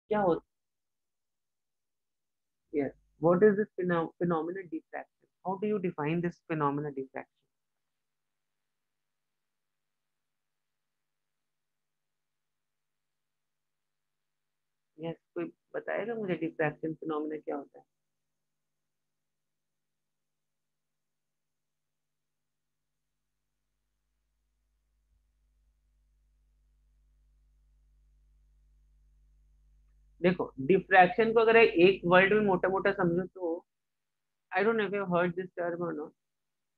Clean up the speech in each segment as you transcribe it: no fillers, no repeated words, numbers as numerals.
क्या होता है? What is this phenomena diffraction? How do you define this phenomena diffraction? Yes, कोई बताएगा मुझे डिफ्रैक्शन फिनोमेना क्या होता है? देखो, डिफ्रैक्शन को अगर एक वर्ड में मोटा मोटा समझो तो, I don't know if you heard this term or not,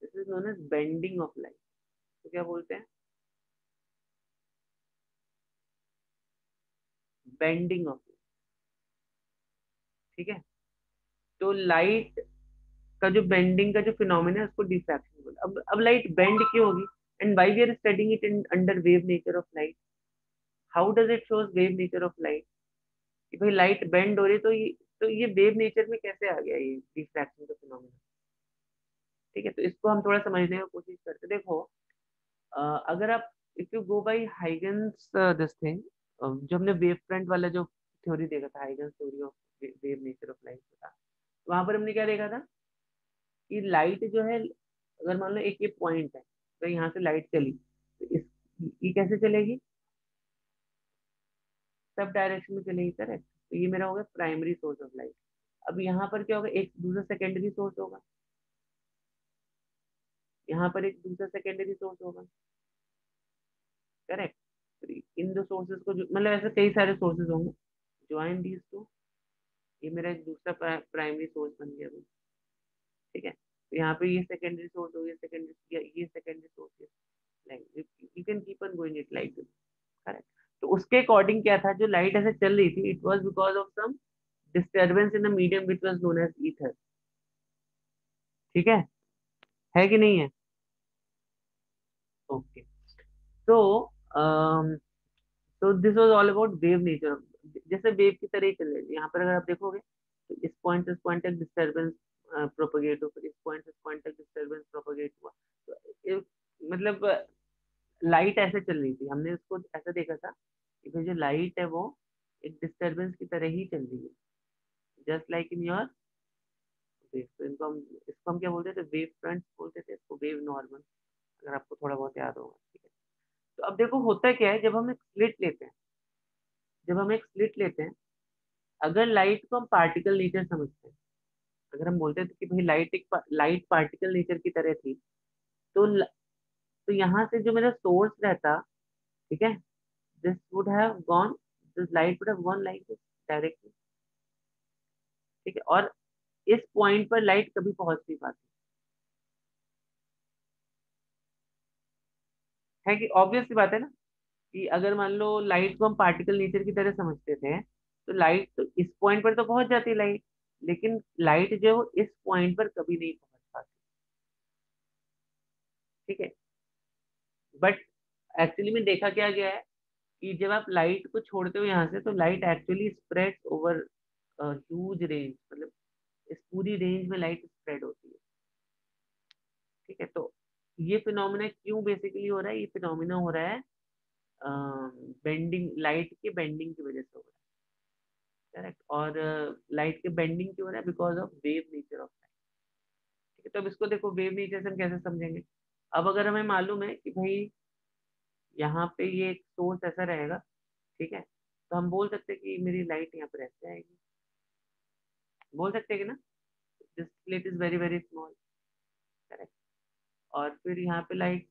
this is known as bending of light. तो क्या बोलते हैं? Bending of light. ठीक है। तो लाइट का जो बेंडिंग का जो फिनोमेना है उसको डिफ्रैक्शन बोलते हैं। अब लाइट बेंड क्यों होगी? And why we are studying it in under wave nature of light? How does it shows wave nature of light? कि भाई लाइट बेंड हो रही है, तो ये वेव नेचर में कैसे आ गया ये डिफ्रैक्शन का फिनोमेना? ठीक है, तो इसको हम थोड़ा समझने की कोशिश करते हैं। देखो, अगर आप, if you go by Huygens this thing, जो हमने वेव फ्रंट वाला जो थ्योरी देखा था, Huygens theory of wave nature of light था, वहां पर हमने क्या देखा था कि लाइट जो है, अगर मान लो एक ये पॉइंट है, तो यहाँ से लाइट चली, तो इस ये कैसे चलेगी? सब डायरेक्शन में चलेगी, करेक्ट। तो ये मेरा होगा प्राइमरी सोर्स ऑफ लाइट। अब यहाँ पर क्या होगा, एक दूसरा सेकेंडरी सोर्स होगा, यहाँ पर एक दूसरा सेकेंडरी सोर्स होगा, करेक्ट। इन दो सोर्सेज को मतलब ऐसे कई सारे सोर्सेज होंगे, ज्वाइन दीज टू, ये मेरा एक दूसरा प्राइमरी सोर्स बन गया अभी। ठीक है, तो यहाँ पे ये सेकेंडरी सोर्स हो गया, सेकेंडरी, ये सेकेंडरी सोर्स है, like you can keep on going it like this, correct. तो उसके अकॉर्डिंग क्या था, जो लाइट ऐसे चल रही थी, it was because of some disturbance in the medium which was known as ether. ठीक है कि नहीं है? ओके। तो तो this was all about wave nature. जैसे वेव की तरह ही चल रही है यहाँ पर, अगर आप देखोगे तो इस पॉइंट से इस पॉइंट तक डिस्टर्बेंस प्रोपोगेट हो, फिर इस पॉइंट तक डिस्टर्बेंस प्रोपोगेट हुआ। तो मतलब लाइट ऐसे चल रही थी, हमने उसको ऐसा देखा था कि भाई जो लाइट है वो एक डिस्टर्बेंस की तरह ही चल रही है, just like in your wave. तो इसको हम क्या बोलते थे? वेव फ्रंट बोलते थे इसको, वेव नॉर्मल, अगर आपको थोड़ा बहुत याद होगा। ठीक है, तो अब देखो होता क्या है, जब हम एक स्लिट लेते हैं, अगर लाइट को हम पार्टिकल नेचर समझते हैं, अगर हम बोलते थे कि भाई लाइट पार्टिकल नेचर की तरह थी, तो तो यहाँ से जो मेरा सोर्स रहता, ठीक है, this would have gone, this light would have gone like this directly. ठीक है, और इस पॉइंट पर लाइट कभी पहुंच नहीं पाती है। कि ऑब्वियस सी बात है ना, कि अगर मान लो लाइट को हम पार्टिकल नेचर की तरह समझते थे, तो लाइट तो इस पॉइंट पर तो पहुंच जाती लाइट, लेकिन लाइट जो है वो इस पॉइंट पर कभी नहीं पहुंच पाती। ठीक है, बट एक्चुअली में देखा क्या गया है कि जब आप लाइट को छोड़ते हो यहाँ से, तो light actually spread over huge range, मतलब इस पूरी रेंज में लाइट स्प्रेड होती है। ठीक है, तो ये फिनोमिना क्यों बेसिकली हो रहा है? ये फिनोमिना हो रहा है बेंडिंग, लाइट के बेंडिंग की वजह से हो रहा है, करेक्ट। और लाइट के बेंडिंग क्यों हो रहा है? Because of wave nature of light. ठीक है, तो अब इसको देखो, वेव नेचर से हम कैसे समझेंगे? अब अगर हमें मालूम है कि भाई यहाँ पे ये एक सोर्स ऐसा रहेगा, ठीक है, तो हम बोल सकते हैं कि मेरी लाइट यहाँ पर ऐसे आएगी, बोल सकते हैं कि ना, this plate is very very small, correct. और फिर यहाँ पे light,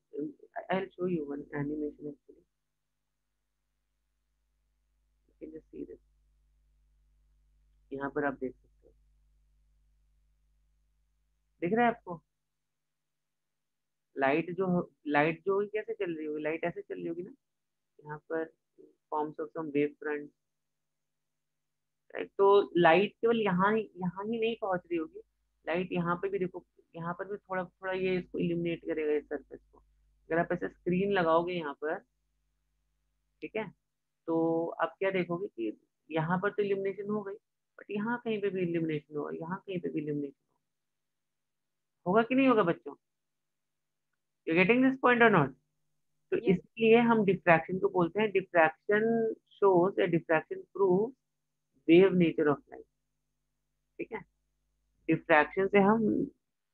I will show you one animation actually, you can just see this, यहाँ पर आप देख सकते हो, दिख रहा है आपको? लाइट जो होगी कैसे चल रही होगी? लाइट ऐसे चल रही होगी ना, यहाँ पर forms of some wave front, right. तो लाइट केवल यहाँ ही नहीं पहुंच रही होगी, लाइट यहाँ पे भी देखो, यहाँ पर भी थोड़ा थोड़ा ये इसको इल्यूमिनेट करेगा इस सरफेस को। अगर आप ऐसे स्क्रीन लगाओगे यहाँ पर, ठीक है, तो आप क्या देखोगे कि यहाँ पर तो इल्यूमिनेशन हो गई, बट यहाँ कहीं पे भी इल्यूमिनेशन होगा, यहाँ कहीं पे भी इल्यूमिनेशन होगा कि नहीं होगा बच्चों? यू गेटिंग दिस पॉइंट और नॉट? तो यस। इसलिए हम डिफ्रैक्शन को बोलते हैं, डिफ्रैक्शन शोज या diffraction prove wave nature of light. ठीक है, डिफ्रैक्शन से हम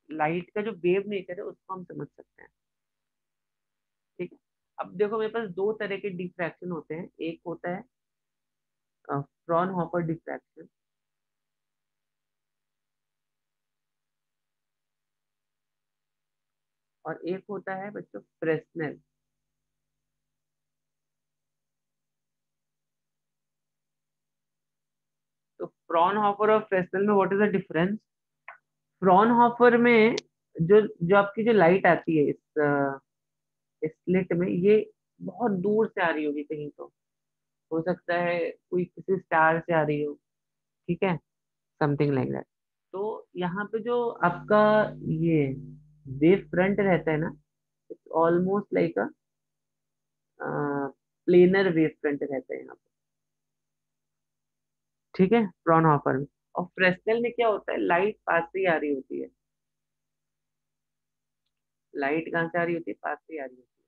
लाइट का जो वेव नेचर है उसको हम समझ सकते हैं। ठीक है, अब देखो मेरे पास दो तरह के डिफ्रैक्शन होते हैं, एक होता है फ्रॉनहोफर डिफ्रैक्शन, और एक होता है बच्चों फ्रेस्नेल। तो फ्रॉनहोफर और फ्रेस्नेल में what is the difference? Fraunhofer में जो जो आपकी जो लाइट आती है इस स्लिट में, ये बहुत दूर से आ रही होगी कहीं, तो हो सकता है कोई किसी स्टार से आ रही हो। ठीक है, समथिंग लाइक दैट। तो यहाँ पे जो आपका ये वेव फ्रंट रहता है ना, it's almost like a planar wave front रहता है यहाँ पे। ठीक है, फ्रॉनहोफर में। और फ्रेस्नेल में क्या होता है, लाइट पास से ही आ रही होती है। लाइट कहाँ से आ रही होती है? पास से ही आ रही होती है।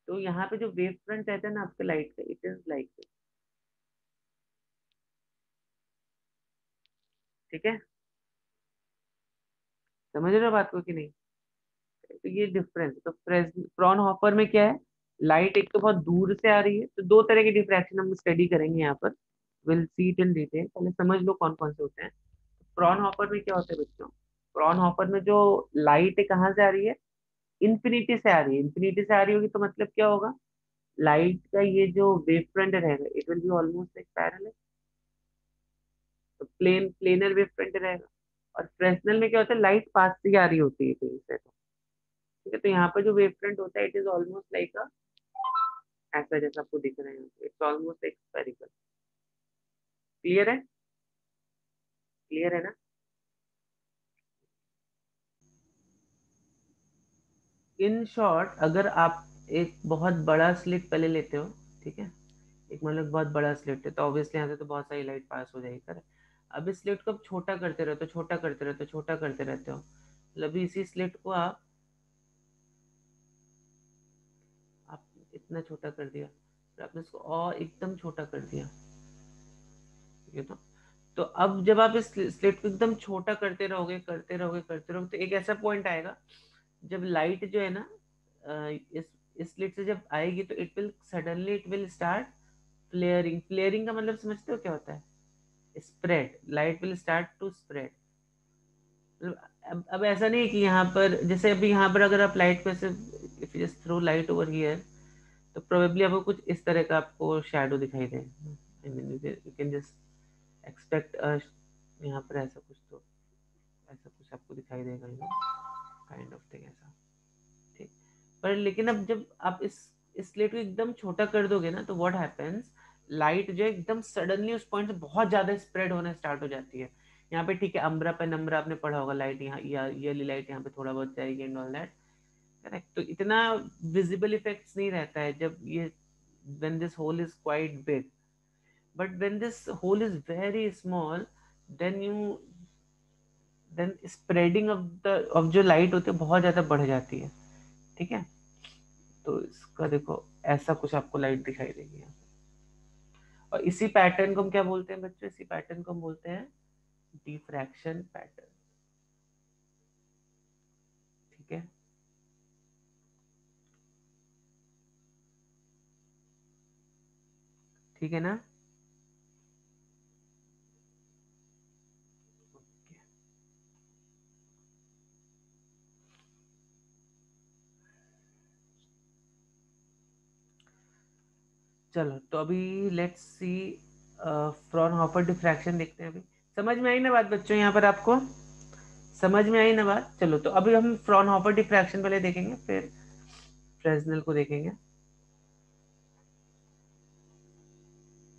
तो यहाँ पे जो वेव फ्रंट रहता है ना आपके लाइट का, इट इज लाइक, ठीक है, समझ रहे हो बात को कि नहीं? तो ये डिफरेंस, तो फ्रॉनहोफर में क्या है, लाइट एक तो बहुत दूर से आ रही है। तो दो तरह के डिफ्रैक्शन हम स्टडी करेंगे यहाँ पर, will see it in detail. पहले समझ लो कौन कौन से होते हैं। फ्रॉनहोफर में क्या होता है बच्चों, फ्रॉनहोफर में जो लाइट है कहाँ से आ रही है, इन्फिनिटी से आ रही है। इन्फिनिटी से आ रही होगी तो मतलब क्या होगा, लाइट का ये जो वेव फ्रंट रहेगा it will be almost like parallel, तो प्लेनर वेव फ्रंट रहेगा। और फ्रेस्नेल में क्या होता है, लाइट पास से ही आ रही होती है कहीं से, तो ठीक है। तो यहाँ पर जो वेव फ्रंट होता है इट इज ऑलमोस्ट लाइक अ, ऐसा जैसा आपको दिख रहा है, it's almost like spherical. Clear है? क्लियर है ना? इन शॉर्ट, अगर आप एक बहुत बड़ा स्लिट पहले लेते हो, ठीक है, एक मतलब बहुत बड़ा स्लिट है, तो ऑब्वियसली यहाँ से तो बहुत सारी लाइट पास हो जाएगी, कर। अब इस स्लिट को आप छोटा करते रहते हो, छोटा करते रहते हो, छोटा करते रहते हो, मतलब इसी स्लिट को आप इतना छोटा कर दिया, फिर आपने इसको और एकदम छोटा कर दिया, ठीक है। तो अब जब आप इस स्लिट को एकदम छोटा करते रहोगे, करते रहोगे, करते रहोगे, तो एक ऐसा पॉइंट आएगा जब लाइट जो है ना इस स्लिट से जब आएगी, तो it will suddenly it will start flaring. Flaring का मतलब समझते हो क्या होता है? Spread, light will start to spread. अब ऐसा नहीं है कि यहाँ पर, जैसे अभी यहाँ पर अगर आप लाइट पे से, if you just throw light over here, तो प्रोबेबली आपको कुछ इस तरह का आपको शैडो दिखाई दे। I mean you can just expect यहाँ पर ऐसा कुछ, तो ऐसा कुछ आपको दिखाई देगा, काइंड ऑफ थिंग ऐसा। ठीक, पर लेकिन अब जब आप इस स्लेट को एकदम छोटा कर दोगे ना, तो व्हाट हैपेंस, लाइट जो है एकदम सडनली उस पॉइंट से बहुत ज्यादा स्प्रेड होना स्टार्ट हो जाती है। यहाँ पे ठीक है, अम्ब्रा पे नंबरा आपने पढ़ा होगा, लाइट यहाँ या ये लाइट यहाँ पे थोड़ा बहुत जाएगी एंड ऑल दैट, करेक्ट। तो इतना विजिबल इफेक्ट्स नहीं रहता है जब ये, when this hole is quite big, but when this hole is very small, then spreading of the of जो लाइट होती है बहुत ज्यादा बढ़ जाती है। ठीक है, तो इसका देखो ऐसा कुछ आपको लाइट दिखाई देगी यहाँ पे। और इसी पैटर्न को हम क्या बोलते हैं बच्चों, इसी पैटर्न को हम बोलते हैं डिफ्रैक्शन पैटर्न। ठीक है, ठीक है ना? चलो तो अभी लेट्स सी फ्रॉनहोफर डिफ्रैक्शन देखते हैं अभी। समझ में आई ना बात बच्चों, यहाँ पर आपको समझ में आई ना बात? चलो तो अभी हम फ्रॉनहोफर डिफ्रैक्शन पहले देखेंगे, फिर फ्रेस्नेल को देखेंगे।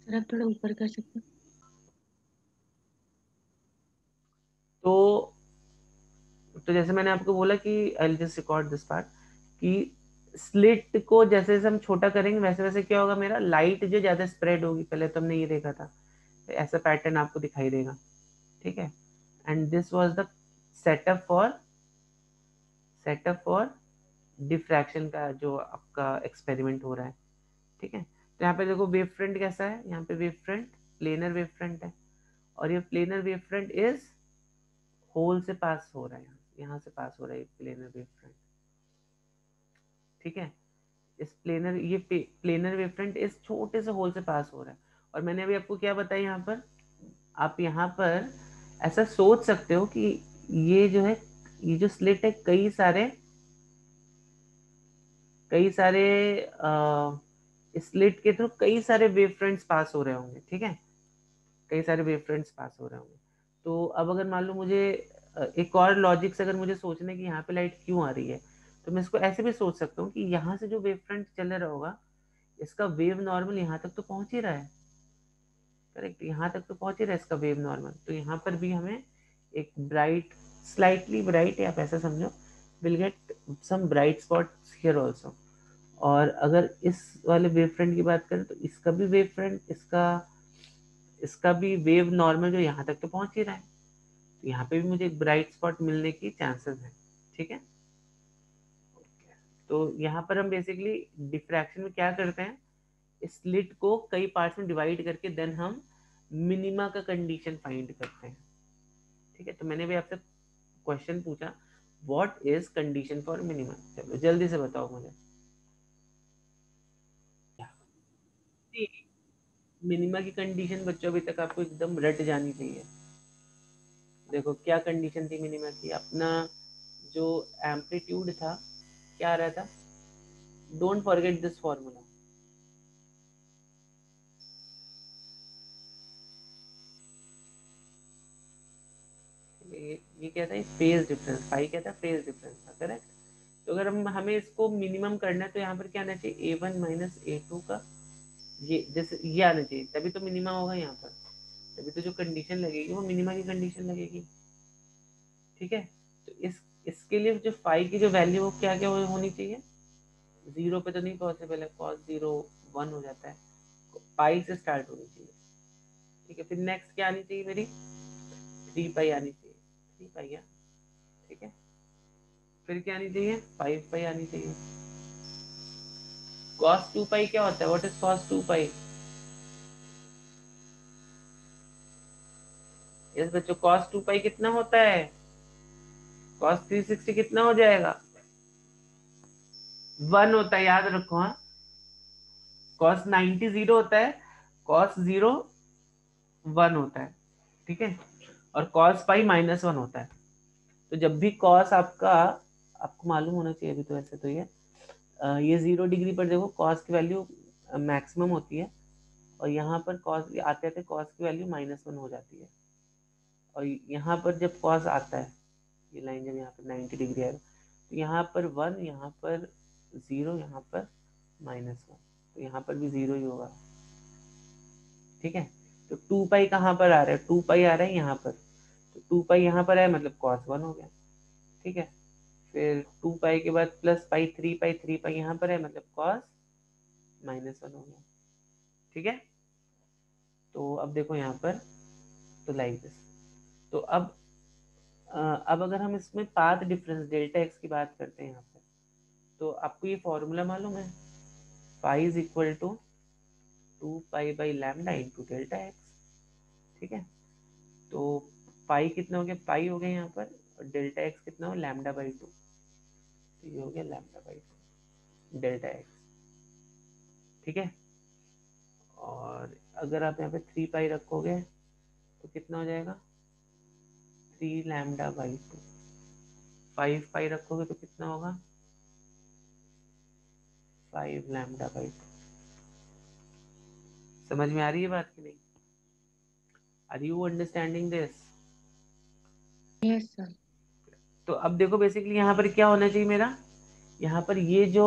सर आप थोड़ा ऊपर कर सकते हो? तो जैसे मैंने आपको बोला कि I just record this part, कि स्लिट को जैसे जैसे हम छोटा करेंगे वैसे वैसे क्या होगा, मेरा लाइट जो ज्यादा स्प्रेड होगी। पहले तो हमने ये देखा था, तो ऐसा पैटर्न आपको दिखाई देगा। ठीक है, and this was the setup for setup for diffraction का जो आपका एक्सपेरिमेंट हो रहा है। ठीक है, तो यहाँ पे देखो वेव फ्रंट कैसा है, यहाँ पे wave front planar wave front है, और ये planar wave front is hole से पास हो रहा है, यहाँ से पास हो रहा है प्लेनर वेव फ्रंट। ठीक है, इस प्लेनर ये प्लेनर वेव फ्रंट इस छोटे से होल से पास हो रहा है। और मैंने अभी आपको क्या बताया यहाँ पर, आप यहाँ पर ऐसा सोच सकते हो कि ये जो है, ये जो स्लिट है, कई सारे स्लिट के थ्रू कई सारे वेव फ्रंट्स पास हो रहे होंगे। ठीक है, कई सारे वेव फ्रंट्स पास हो रहे होंगे। तो अब अगर मान लो मुझे एक और लॉजिक से अगर मुझे सोचना है कि यहाँ पे लाइट क्यों आ रही है, तो मैं इसको ऐसे भी सोच सकता हूँ कि यहाँ से जो वेव फ्रंट चल रहा होगा, इसका वेव नॉर्मल यहाँ तक तो पहुंच ही रहा है। करेक्ट, यहाँ तक तो पहुंच ही रहा है इसका वेव नॉर्मल। तो यहाँ पर भी हमें एक ब्राइट, स्लाइटली ब्राइट, या आप ऐसा समझो, will get some bright spots here also. और अगर इस वाले वेव फ्रंट की बात करें तो इसका भी वेव फ्रंट, इसका भी वेव नॉर्मल जो यहाँ तक तो पहुंच ही रहा है, तो यहाँ पे भी मुझे एक ब्राइट स्पॉट मिलने की चांसेस है। ठीक है, तो यहाँ पर हम बेसिकली डिफ्रैक्शन में क्या करते हैं, स्लिट को कई पार्ट्स में डिवाइड करके देन हम मिनिमा का कंडीशन फाइंड करते हैं। ठीक है, तो मैंने भी आपसे क्वेश्चन पूछा, what is condition for minima, चलो जल्दी से बताओ मुझे। मिनिमा की कंडीशन बच्चों अभी तक आपको एकदम रट जानी चाहिए। देखो क्या कंडीशन थी मिनिमा की, अपना जो एम्पलीट्यूड था क्या आ रहा था, डोंट फॉरगेट दिस फॉर्मूला, ये क्या था, फेज डिफरेंस, फाई क्या था, फेज डिफरेंस था। करेक्ट, तो अगर हम हमें इसको मिनिमम करना है तो यहाँ पर क्या आना चाहिए, A1 माइनस A2 का ये, जैसे ये आना चाहिए, तभी तो मिनिमा होगा यहाँ पर, तभी तो जो कंडीशन लगेगी वो मिनिमा की कंडीशन लगेगी। ठीक है, तो इसके लिए जो फाई की जो वैल्यू वो क्या क्या होनी चाहिए, जीरो पे तो नहीं पॉसिबल है, कॉस जीरो 1 हो जाता है, पाई से स्टार्ट होनी चाहिए। ठीक है, फिर नेक्स्ट क्या आनी चाहिए मेरी, 3 पाई आनी चाहिए, 3 पाई। ठीक है, फिर क्या आनी चाहिए, 5 पाई आनी चाहिए। कॉस 2 पाई क्या होता है, what is cos 2 pi, yes बच्चों, कॉस 2 पाई कितना होता है, कॉस 360 कितना हो जाएगा, 1 होता है, याद रखो। हाँ, कॉस 90 0 होता है, कॉस 0 1 होता है। ठीक है, और कॉस पाई -1 होता है। तो जब भी कॉस आपका, आपको मालूम होना चाहिए अभी तो, ऐसे तो ये 0 डिग्री पर देखो कॉस की वैल्यू मैक्सिमम होती है, और यहाँ पर कॉस आते आते कॉस की वैल्यू -1 हो जाती है। और यहाँ पर जब कॉस आता है, ये लाइन जब यहाँ पर 90 डिग्री आएगा, तो यहाँ पर 1, यहाँ पर 0, यहाँ पर -1, तो यहाँ पर भी 0 ही होगा। ठीक है, तो 2 पाई कहाँ पर आ रहा है, 2 पाई आ रहा है यहाँ पर, तो 2 पाई यहाँ पर है मतलब कॉस 1 हो गया। ठीक है, फिर 2 पाई के बाद प्लस पाई, 3 पाई, 3 पाई यहाँ पर है मतलब कॉस -1 हो गया। ठीक है, तो अब देखो यहाँ पर, तो लाइक दिस। तो अब अगर हम इसमें पाथ डिफरेंस डेल्टा एक्स की बात करते हैं यहाँ पर, तो आपको ये फॉर्मूला मालूम है, पाई इज इक्वल टू 2 पाई/λ इंटू डेल्टा एक्स। ठीक है, तो पाई कितना हो गया, पाई हो गया यहाँ पर, और डेल्टा एक्स कितना हो, λ/2, तो ये हो गया λ/2 डेल्टा एक्स। ठीक है, और अगर आप यहाँ पे 3 पाई रखोगे तो कितना हो जाएगा, 3λ/2। 5 पाई रखोगे तो कितना होगा, 5λ/2। समझ में आ रही है बात की नहीं, are you understanding this. Yes sir. तो अब देखो बेसिकली यहाँ पर क्या होना चाहिए मेरा, यहाँ पर ये जो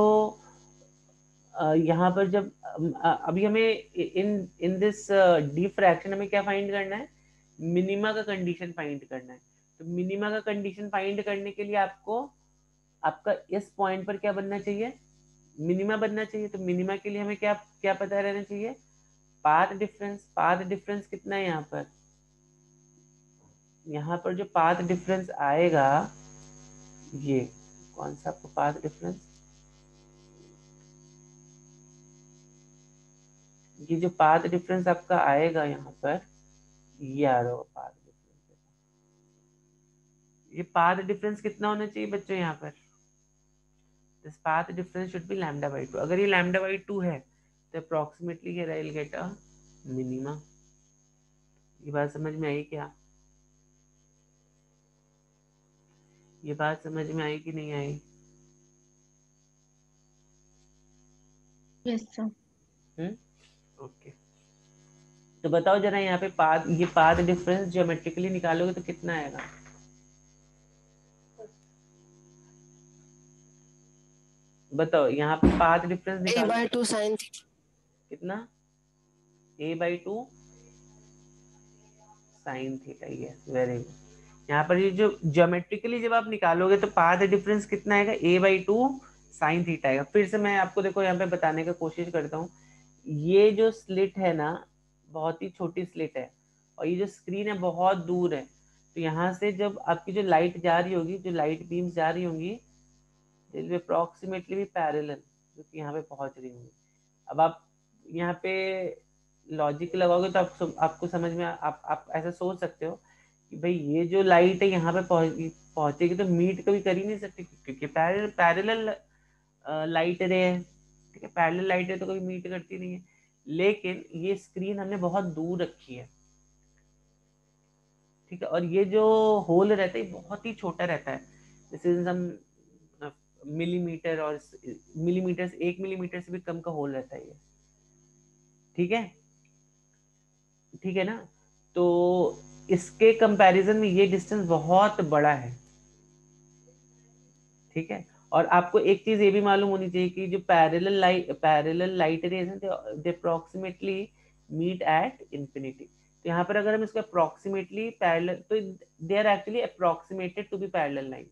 यहाँ पर जब अभी हमें इन इन दिस डी फ्रैक्शन हमें क्या फाइंड करना है, मिनिमा का कंडीशन फाइंड करना है। तो मिनिमा का कंडीशन फाइंड करने के लिए आपको, आपका इस पॉइंट पर क्या बनना चाहिए, मिनिमा बनना चाहिए। तो मिनिमा के लिए हमें क्या क्या पता रहना चाहिए, पाथ डिफरेंस। पाथ डिफरेंस कितना है यहाँ पर, यहाँ पर जो पाथ डिफरेंस आएगा, ये कौन सा आपको पाथ डिफरेंस, ये जो पाथ डिफरेंस आपका आएगा यहाँ पर, ये आ रहा पाथ डिफरेंस, ये पाथ डिफरेंस कितना होना चाहिए बच्चों यहाँ पर, this path difference should be lambda by 2। अगर ये लैम्डा बाई 2 है तो approximately here I will get a minima. ये बात समझ में आई क्या, ये बात समझ में आई कि नहीं आई? Yes sir. ओके, तो बताओ जरा यहाँ पे पाथ, ये पाथ डिफरेंस ज्योमेट्रिकली निकालोगे तो कितना आएगा? बताओ यहाँ पे पाथ डिफरेंस a निकालो by 2 sin theta। कितना, a/2 sine theta, yes very good. यहाँ पर ये जो ज्योमेट्रिकली जब आप निकालोगे तो पाथ डिफरेंस कितना आएगा, a/2 साइन थीटा आएगा। फिर से मैं आपको देखो यहाँ पे बताने की कोशिश करता हूँ, ये जो स्लिट है ना बहुत ही छोटी स्लिट है और ये जो स्क्रीन है बहुत दूर है, तो यहाँ से जब आपकी जो लाइट जा रही होगी, जो लाइट बीम्स जा रही होंगी, दिल विल अप्रोक्सीमेटली भी पैरेलल, जो कि यहाँ पे पहुंच रही होंगी। अब आप यहाँ पे लॉजिक लगाओगे तो आपको समझ में आप ऐसा सोच सकते हो कि भाई ये जो लाइट है यहाँ पे पहुंचेगी तो मीट कभी कर ही नहीं सकती, क्योंकि पैरेलल लाइट रे है, ठीक है, पैरेलल लाइट रे तो कभी मीट करती नहीं है। लेकिन ये स्क्रीन हमने बहुत दूर रखी है, ठीक है, और ये जो होल रहता है बहुत ही छोटा रहता है, जैसे हम मिलीमीटर, और मिलीमीटर से 1 मिलीमीटर से भी कम का होल रहता है ये, ठीक है, ठीक है ना। तो इसके कंपैरिजन में ये डिस्टेंस बहुत बड़ा है, ठीक है। और आपको एक चीज ये भी मालूम होनी चाहिए कि जो पैरेलल लाइट रेज हैं they approximately meet at infinity. तो यहाँ पर अगर हम इसको अप्रोक्सीमेटली पैरेलल, तो they are actually approximated to be parallel line,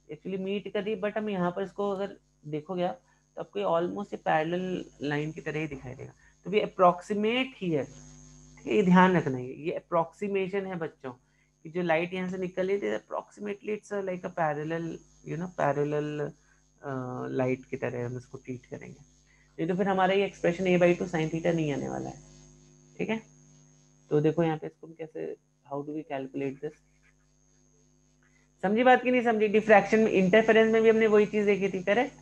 actually meet कर रही है, बट हम यहाँ पर इसको अगर देखोगे आप तो आपको ऑलमोस्ट पैरेलल लाइन की तरह ही दिखाई देगा। तो भी अप्रोक्सीमेट ही है, ये ध्यान रखना है, ये अप्रोक्सीमेशन है बच्चों कि जो लाइट यहाँ से निकल रही है approximately it's like a parallel, parallel light की तरह हम इसको ट्रीट करेंगे। नहीं तो फिर हमारा ये एक्सप्रेशन a/2 साइन थीटा नहीं आने वाला है, ठीक है। तो देखो यहाँ पे इसको कैसे, how do we calculate this, समझी बात की नहीं समझी? डिफ्रैक्शन में, इंटरफेरेंस में भी हमने वही चीज देखी थी, करेक्ट,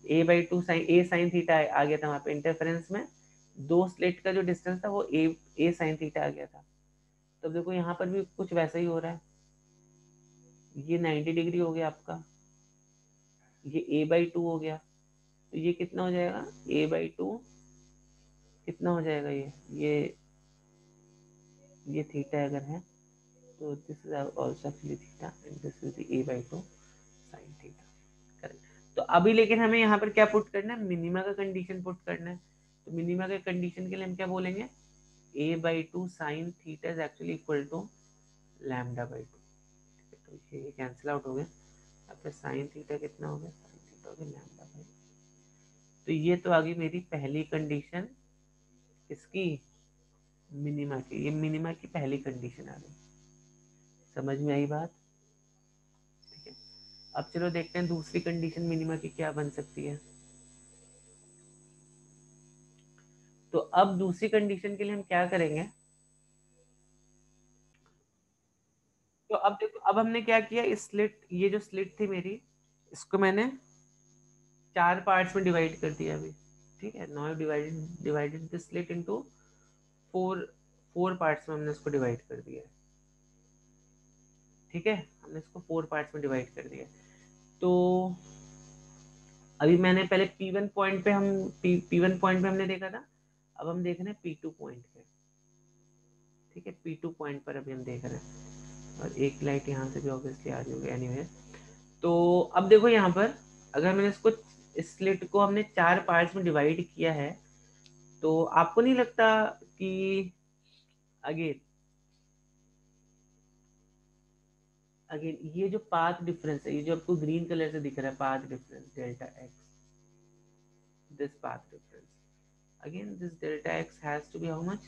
a/2 साइन थीटा आ गया था वहां पे इंटरफेरेंस में, दो स्लिट का जो डिस्टेंस था वो a साइन थीटा आ गया था। तब देखो यहाँ पर भी कुछ वैसा ही हो रहा है, ये 90 डिग्री हो गया आपका, ये a/2 हो गया, तो ये कितना हो जाएगा, a/2 कितना हो जाएगा, ये थीटा अगर है तो this is also actually theta and this is the a/2 sine theta, correct. तो अभी लेकिन हमें यहाँ पर क्या पुट करना है, मिनिमा का कंडीशन पुट करना है। तो मिनिमा के कंडीशन के लिए हम क्या बोलेंगे, a/2 sine theta is actually equal to λ/2, तो ये कैंसिल आउट हो गया, अब फिर साइन थीटा कितना हो गया, साइन थीटा हो गया λ/2। तो ये तो आ गई मेरी पहली कंडीशन, इसकी मिनिमा की, ये मिनिमा की पहली कंडीशन आ गई, समझ में आई बात, ठीक है। अब चलो देखते हैं दूसरी कंडीशन मिनिमा की क्या बन सकती है। तो अब दूसरी कंडीशन के लिए हम क्या करेंगे, तो अब देखो, अब हमने क्या किया, इस स्लिट, ये जो स्लिट थी मेरी, इसको मैंने 4 पार्ट्स में डिवाइड कर दिया अभी, ठीक है। Now divided this slit into 4 parts में हमने इसको डिवाइड कर दिया है, ठीक है, हमने इसको 4 पार्ट्स में डिवाइड कर दिया। तो अभी मैंने पहले P1 पॉइंट पे P1 पॉइंट पे हमने देखा था, अब हम देख रहे हैं P2 पॉइंट पे, ठीक है, P2 पॉइंट पर अभी हम देख रहे हैं, और एक लाइट यहाँ से भी ऑब्वियसली आ रही होगी एनीवे। तो अब देखो यहाँ पर अगर मैंने इसको, इस स्लिट को हमने 4 पार्ट्स में डिवाइड किया है, तो आपको नहीं लगता कि अगेन अगेन ये जो पाथ डिफरेंस है, ये जो आपको ग्रीन कलर से दिख रहा है path difference delta x, this path difference, again this delta x has to be how much,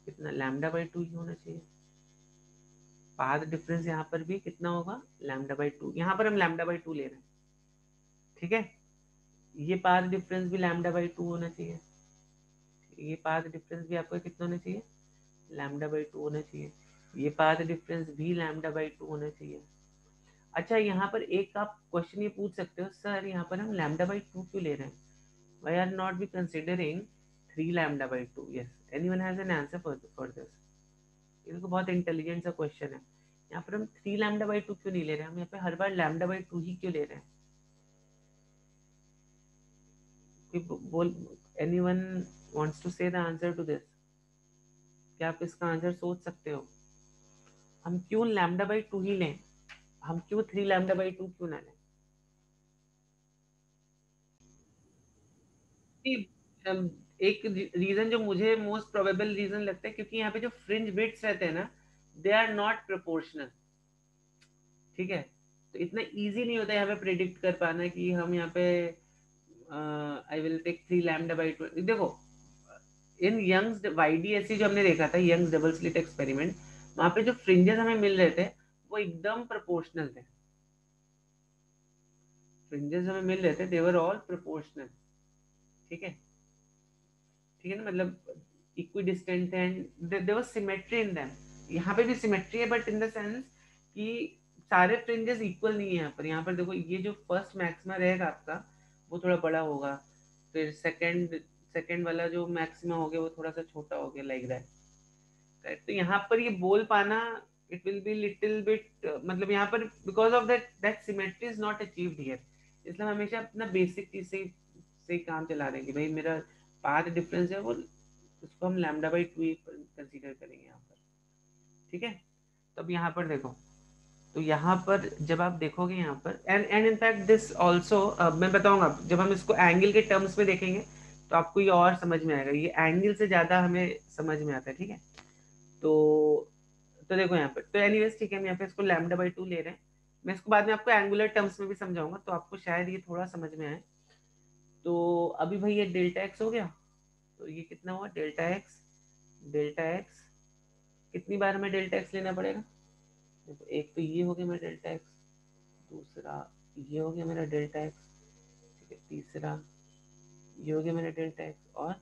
कितना λ/2 ही होना चाहिए। पाथ डिफरेंस यहाँ पर भी कितना होगा, λ/2, यहाँ पर हम λ/2 ले रहे हैं, ठीक है। ये पाथ डिफरेंस भी λ/2 होना चाहिए, ये पाथ डिफरेंस भी आपको कितना होना चाहिए, लैम्डा बाई 2 होना चाहिए, ये पाथ डिफरेंस भी लैम्डा बाई 2 होना चाहिए। अच्छा, यहाँ पर एक आप क्वेश्चन ये पूछ सकते हो, सर यहाँ पर हम लैम्डा बाई 2 क्यों ले रहे हैं? Why are not we considering 3 lambda by 2? Yes, anyone has an answer for this? ये तो बहुत इंटेलिजेंट सा क्वेश्चन है। यहाँ पर हम 3 लैम्डा बाई 2 क्यों नहीं ले रहे हैं? हम यहाँ पे हर बार लैम्डा बाई 2 ही क्यों ले रहे हैं? बोल, anyone wants to say the answer to this? क्या आप इसका आंसर सोच सकते हो? हम क्यों लैम्डा बाई 2 ही लें? हम क्यों 3 लैम्डा बाई 2 क्यों ना लें? एक रीजन जो मुझे मोस्ट प्रोबेबल रीजन लगता है, क्योंकि यहाँ पे जो फ्रिंज बिट्स रहते हैं ना, दे आर नॉट प्रोपोर्शनल। ठीक है, तो इतना इजी नहीं होता यहाँ पे प्रिडिक्ट कर पाना कि हम यहाँ पे I will take 3 lambda by 2। देखो, इन यंग्स YDSC जो हमने देखा था, यंग्स डबल स्लिट एक्सपेरिमेंट, वहां पे जो फ्रिंजेस हमें मिल रहे थे वो एकदम प्रोपोर्शनल थे। फ्रिंजेस हमें मिल रहे थे, दे वर ऑल प्रोपोर्शनल। ठीक है, ठीक है ना, मतलब equidistant and there was symmetry in them. यहाँ पे भी सिमेट्री है, बट इन द सेंस कि सारे फ्रिंजेस इक्वल नहीं है यहाँ पर। यहाँ पर देखो, ये जो फर्स्ट मैक्सिमा रहेगा आपका वो थोड़ा बड़ा होगा, फिर सेकंड सेकंड वाला जो मैक्सिमा हो गया वो थोड़ा सा छोटा हो गया, लाइक दैट। राइट, तो यहाँ पर ये बोल पाना, it will be little bit, मतलब यहाँ पर because of that that symmetry is not achieved here. इसलिए हम हमेशा अपना बेसिक चीज से ही काम चला रहे हैं कि भाई मेरा पाथ डिफरेंस है वो, उसको हम लैम्डा बाई 2 कंसीडर करेंगे यहाँ पर। ठीक है, तो अब यहाँ पर देखो, तो यहाँ पर जब आप देखोगे यहाँ पर, एंड इनफैक्ट दिस ऑल्सो, मैं बताऊंगा जब हम इसको एंगल के टर्म्स में देखेंगे तो आपको ये और समझ में आएगा, ये एंगल से ज्यादा हमें समझ में आता है। ठीक है, तो देखो यहाँ पर, तो एनीवेज ठीक है, हम यहाँ पे इसको लैम्डा बाई 2 ले रहे हैं। मैं इसको बाद में आपको एंगुलर टर्म्स में भी समझाऊंगा, तो आपको शायद ये थोड़ा समझ में आए। तो अभी भाई ये डेल्टा एक्स हो गया, तो ये कितना हुआ डेल्टा एक्स। डेल्टा एक्स कितनी बार हमें डेल्टा एक्स लेना पड़ेगा? देखो, एक तो ये हो गया मेरा डेल्टा एक्स, दूसरा ये हो गया मेरा डेल्टा एक्स, ठीक है, तीसरा ये हो गया मेरा डेल्टा एक्स, और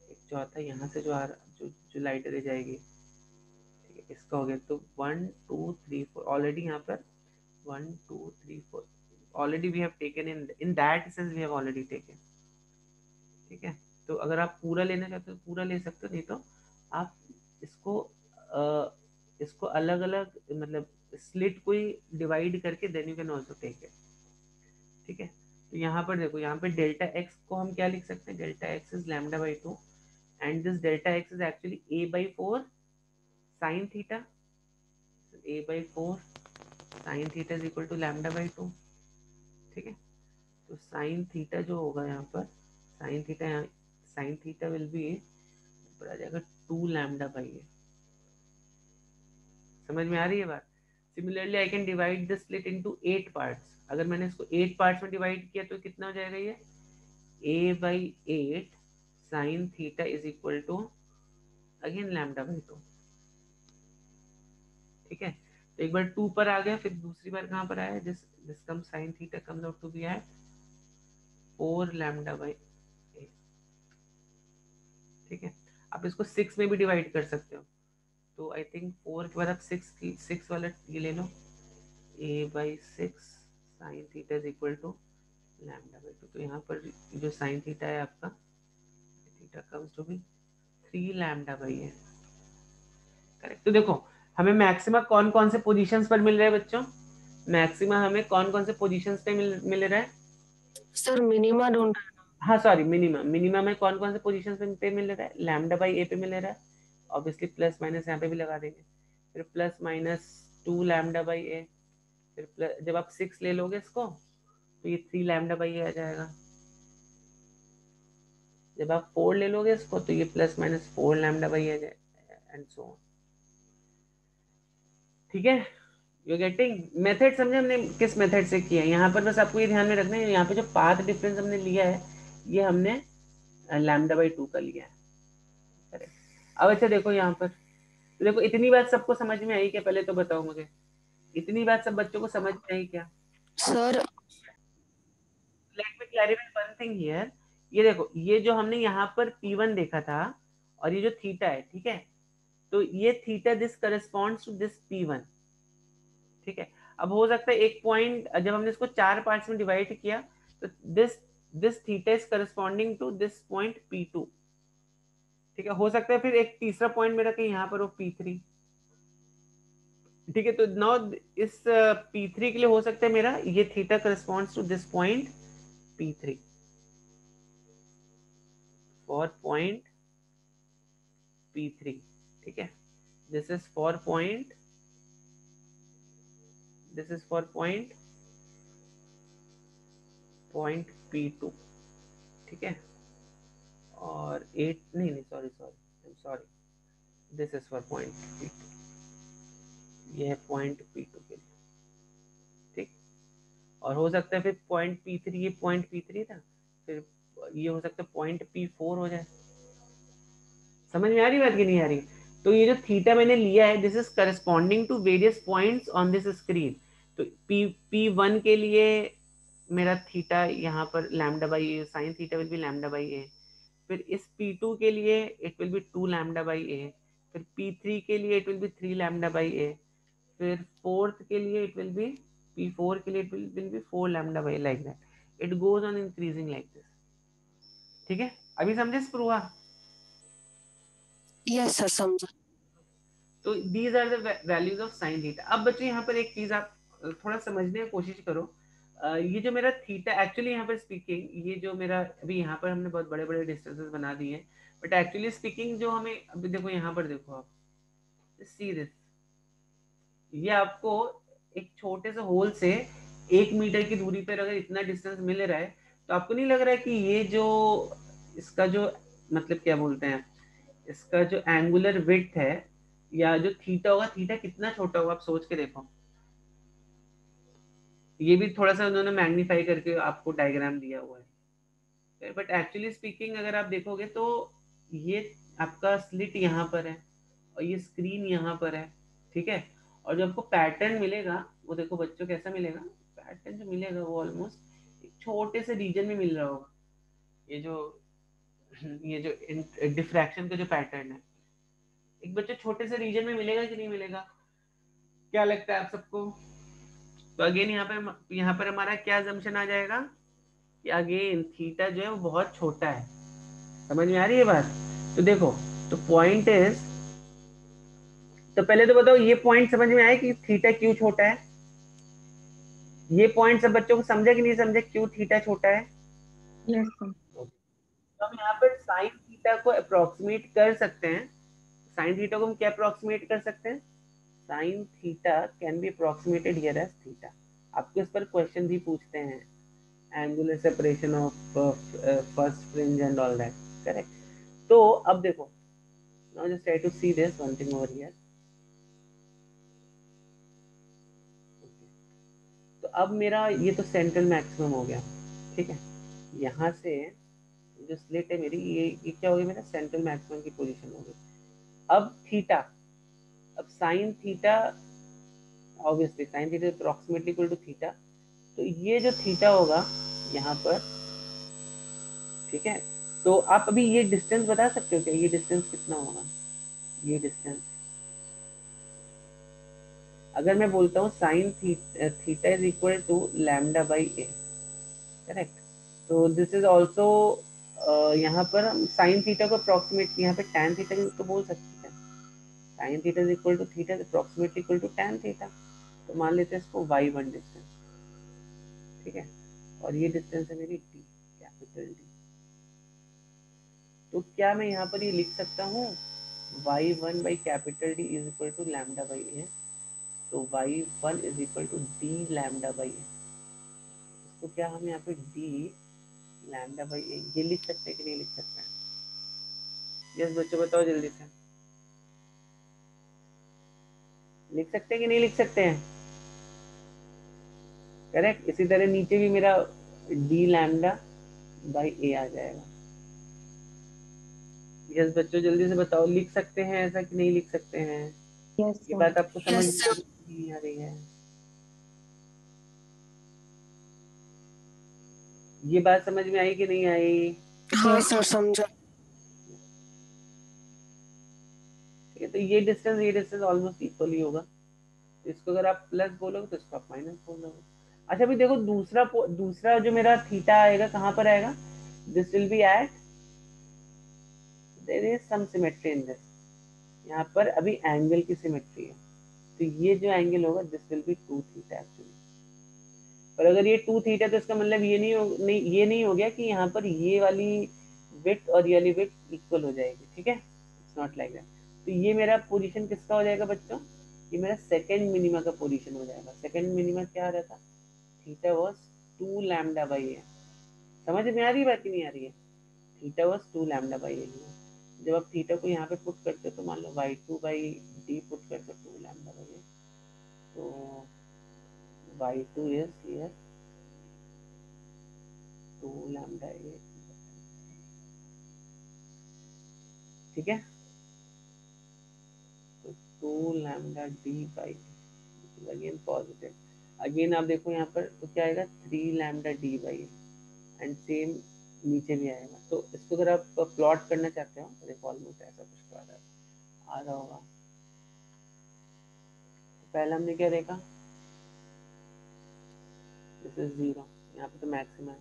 एक चौथा यहाँ से जो आ रहा, जो लाइट रह जाएगी, ठीक है, इसका हो गया। तो 1 2 3 4 ऑलरेडी यहाँ पर 1 2 3 4 already we have taken, in that sense we have already taken. ठीक है, तो अगर आप पूरा लेना चाहते हो तो पूरा ले सकते हो, नहीं तो आप इसको इसको अलग अलग, मतलब स्लिट को ही डिवाइड करके then you can also take it. ठीक है, तो यहाँ पर देखो, यहाँ पे डेल्टा एक्स को हम क्या लिख सकते हैं? Delta x is lambda by 2, and this delta x is actually a by 4 sine theta. A by 4 sine theta is equal to lambda by 2। ठीक है, तो साइन थीटा जो होगा यहाँ पर, साइन थीटा यहाँ, साइन थीटा विल बी ऊपर आ जाएगा 2 लैम्डा बाई ए। समझ में आ रही है बात? Similarly I can divide this slit into 8 parts. अगर मैंने इसको 8 पार्ट्स में डिवाइड किया तो कितना हो जाएगा? ये a by 8 sine theta is equal to again lambda by 2। ठीक है, तो एक बार 2 पर आ गया, फिर दूसरी बार कहाँ पर आया? This this come sine theta comes out to be at 4 lambda by 8। ठीक है, आप इसको 6 में भी डिवाइड कर सकते हो, तो आई थिंक 4 के बाद आप 6 वाला ये ले लो, a by 6 sine theta is equal to lambda by 2। तो यहाँ पर जो साइन थीटा है आपका, theta comes to be 3 lambda by A. Correct, तो देखो हमें मैक्सिमा कौन कौन से पोजीशंस पर मिल रहा है बच्चों? मैक्सिमा हमें कौन कौन से पोजीशंस पे मिल रहा है? सर मिनिमा ढूंढ। हाँ सॉरी, मिनिमम। मिनिमम में कौन कौन से पोजीशंस पे मिल रहा है? लैम्डा बाई ए पे मिल रहा है, ऑब्वियसली प्लस माइनस यहाँ पे भी लगा देंगे, फिर plus minus 2 lambda by a, फिर प्लस, जब आप 6 ले लोगे इसको तो ये 3 लैम्डा बाई ए आ जाएगा, जब आप 4 ले लोगे इसको तो ये प्लस माइनस 4 लैम्डा बाई ए आ जाएगा, एंड सो ऑन। ठीक है, यू गेटिंग मेथड? समझे हमने किस मेथड से किया है? यहाँ पर बस आपको ये ध्यान में रखना है, यहाँ पे जो पाथ डिफरेंस हमने लिया है ये हमने लैम्डा बाई 2 का लिया है। करेक्ट, अब अच्छा देखो यहाँ पर, तो देखो इतनी बात सबको समझ में आई क्या? पहले तो बताओ मुझे, इतनी बात सब बच्चों को समझ में आई क्या? Sir let me clarify one thing here. ये देखो, ये जो हमने यहाँ पर P1 देखा था और ये जो थीटा है, ठीक है, तो ये theta this corresponds to this P1, ठीक है। अब हो सकता है एक पॉइंट, जब हमने इसको 4 पार्ट्स में डिवाइड किया तो this this theta is corresponding to this point P2, ठीक है। हो सकता है फिर एक तीसरा पॉइंट मेरा कहीं यहाँ पर हो P3, ठीक है। तो नाउ इस P3 के लिए हो सकता है मेरा ये theta corresponds to this point P3 for point P3, ठीक है। This is for point, this is for point P2, ठीक है। और 8 नहीं नहीं sorry sorry sorry, this is for point P2, ये है पॉइंट P2 के लिए, ठीक। और हो सकता है फिर पॉइंट P3, ये पॉइंट P3 था, फिर ये हो सकता है पॉइंट P4 हो जाए। समझ में आ रही बात कि नहीं आ रही? तो ये जो थीटा मैंने लिया है, this is corresponding to various points on this screen. तो P1 के लिए मेरा थीटा यहाँ पर lambda by a, sine theta will be lambda by a. फिर इस P2 के लिए it will be 2 lambda by a. फिर P3 के लिए it will be 3 lambda by a. फिर फोर्थ के लिए इट विल बी, P4 के लिए it will be 4 lambda by, like that it goes on increasing like this, ठीक है। अभी समझे स्प्रुवा? यस सर समझा। तो these are the values of sine theta. अब बच्चों यहाँ पर एक चीज आप थोड़ा समझने की कोशिश करो। ये जो मेरा थीटा एक्चुअली यहाँ पर स्पीकिंग, ये जो मेरा अभी यहाँ पर हमने बहुत बड़े बड़े डिस्टेंसेस बना दिए हैं, बट एक्चुअली स्पीकिंग जो हमें अभी देखो यहाँ पर देखो आप, सी दिस, ये आपको एक छोटे से होल से 1 मीटर की दूरी पर अगर इतना डिस्टेंस मिल रहा है, तो आपको नहीं लग रहा है कि ये जो इसका जो मतलब क्या बोलते हैं, इसका जो एंगुलर विड्थ है या जो थीटा होगा, थीटा कितना छोटा होगा, आप सोच के देखो। ये भी थोड़ा सा उन्होंने मैग्नीफाई करके आपको डायग्राम दिया हुआ है, बट एक्चुअली स्पीकिंग अगर आप देखोगे तो ये आपका स्लिट यहाँ पर है और ये स्क्रीन यहाँ पर है, ठीक है। और जो आपको पैटर्न मिलेगा वो देखो बच्चों कैसा मिलेगा, पैटर्न जो मिलेगा वो ऑलमोस्ट एक छोटे से रीजन में मिल रहा होगा। ये जो ये जो डिफ्रैक्शन का जो पैटर्न है, एक बच्चे छोटे से रीजन में मिलेगा कि नहीं मिलेगा, क्या लगता है आप सबको? तो अगेन यहाँ पर हमारा क्या assumption आ जाएगा कि अगेन थीटा जो है वो बहुत छोटा है। समझ में आ रही है बात? तो देखो, तो पॉइंट इज, तो पहले तो बताओ ये पॉइंट समझ में आया कि थीटा क्यों छोटा है? ये पॉइंट सब बच्चों को समझे कि नहीं समझे क्यों थीटा छोटा है? Yes sir. तो हम यहाँ पर साइन थीटा को अप्रोक्सीमेट कर सकते हैं। साइन थीटा को हम क्या अप्रोक्सीमेट कर सकते हैं? Sine theta can be approximated here as theta. आपको इस पर क्वेश्चन भी पूछते हैं, angular separation of first fringe and all that, correct. तो अब देखो, now just try to see this one thing over here. तो अब मेरा ये तो सेंट्रल मैक्सिमम हो गया, ठीक है। यहाँ से जो स्लिट है मेरी, ये क्या हो गया, मेरा सेंट्रल मैक्सिमम की पोजीशन हो गई। अब थीटा, अब sine theta, obviously sine theta approximately equal to theta, तो ये जो थीटा होगा यहाँ पर, ठीक है। तो आप अभी ये डिस्टेंस बता सकते हो क्या, ये डिस्टेंस कितना होगा? ये डिस्टेंस अगर मैं बोलता हूँ sine theta is equal to lambda by A, correct. तो दिस इज ऑल्सो, यहाँ पर हम साइन थीटा को अप्रोक्सीमेट, यहाँ पे टैन थीटा भी तो बोल सकते हैं। Sine theta is equal to theta approximately equal to tan theta. तो मान लेते हैं इसको y1 डिस्टेंस, ठीक है। और ये डिस्टेंस है मेरी डी, कैपिटल डी। तो क्या मैं यहाँ पर ये लिख सकता हूँ y1 by capital D is equal to lambda by a. तो y1 is equal to D lambda by a. इसको क्या हम यहाँ पे डी लैम्डा बाई ए ये लिख सकते हैं कि नहीं लिख सकते हैं? यस बच्चों बताओ जल्दी से, लिख सकते हैं कि नहीं लिख सकते हैं? करेक्ट। इसी तरह नीचे भी मेरा डी लैम्डा बाई ए आ जाएगा। यस बच्चों जल्दी से बताओ, लिख सकते हैं ऐसा कि नहीं लिख सकते हैं? यस ये सर। बात आपको समझ यस सर। नहीं आ रही है? ये बात समझ में आई कि नहीं आई? हाँ सर समझा। तो ये डिस्टेंस ऑलमोस्ट इक्वल ही होगा। तो इसको अगर आप प्लस बोलोगे तो इसको आप माइनस बोलोगे। अच्छा अभी देखो दूसरा जो मेरा थीटा आएगा कहाँ पर आएगा, this will be at, there is some symmetry in this, यहाँ पर अभी एंगल की सिमेट्री है, तो ये जो एंगल होगा this will be 2 theta actually. पर अगर ये 2 थीटा तो इसका मतलब ये नहीं हो गया कि यहाँ पर ये वाली विड्थ और ये वाली विड्थ इक्वल हो जाएगी, ठीक है, इट्स नॉट लाइक दैट। तो ये मेरा पोजीशन किसका हो जाएगा बच्चों, ये मेरा सेकंड मिनिमा का पोजीशन हो जाएगा। सेकंड मिनिमा क्या आ रहा था, थीटा वाज 2 लैम्डा बाई ए। समझ में आ रही है बात कि नहीं आ रही है, थीटा वाज 2 लैम्डा बाई ए। जब आप थीटा को यहाँ पे पुट करते हो तो मान लो y2/d पुट करते हो 2 लैम्डा बाई ए, तो y2 इज हियर 2 लैम्डा ए, ठीक है। तो 2 lambda D by again positive, again आप देखो यहाँ पर तो क्या आएगा 3 lambda D by and same नीचे भी आएगा। तो इसको अगर आप प्लॉट करना चाहते हो तो देखो ऑलमोस्ट ऐसा कुछ तो आ रहा होगा। तो पहले हमने क्या देखा, दिस इज 0, यहाँ पे तो मैक्सिमम है।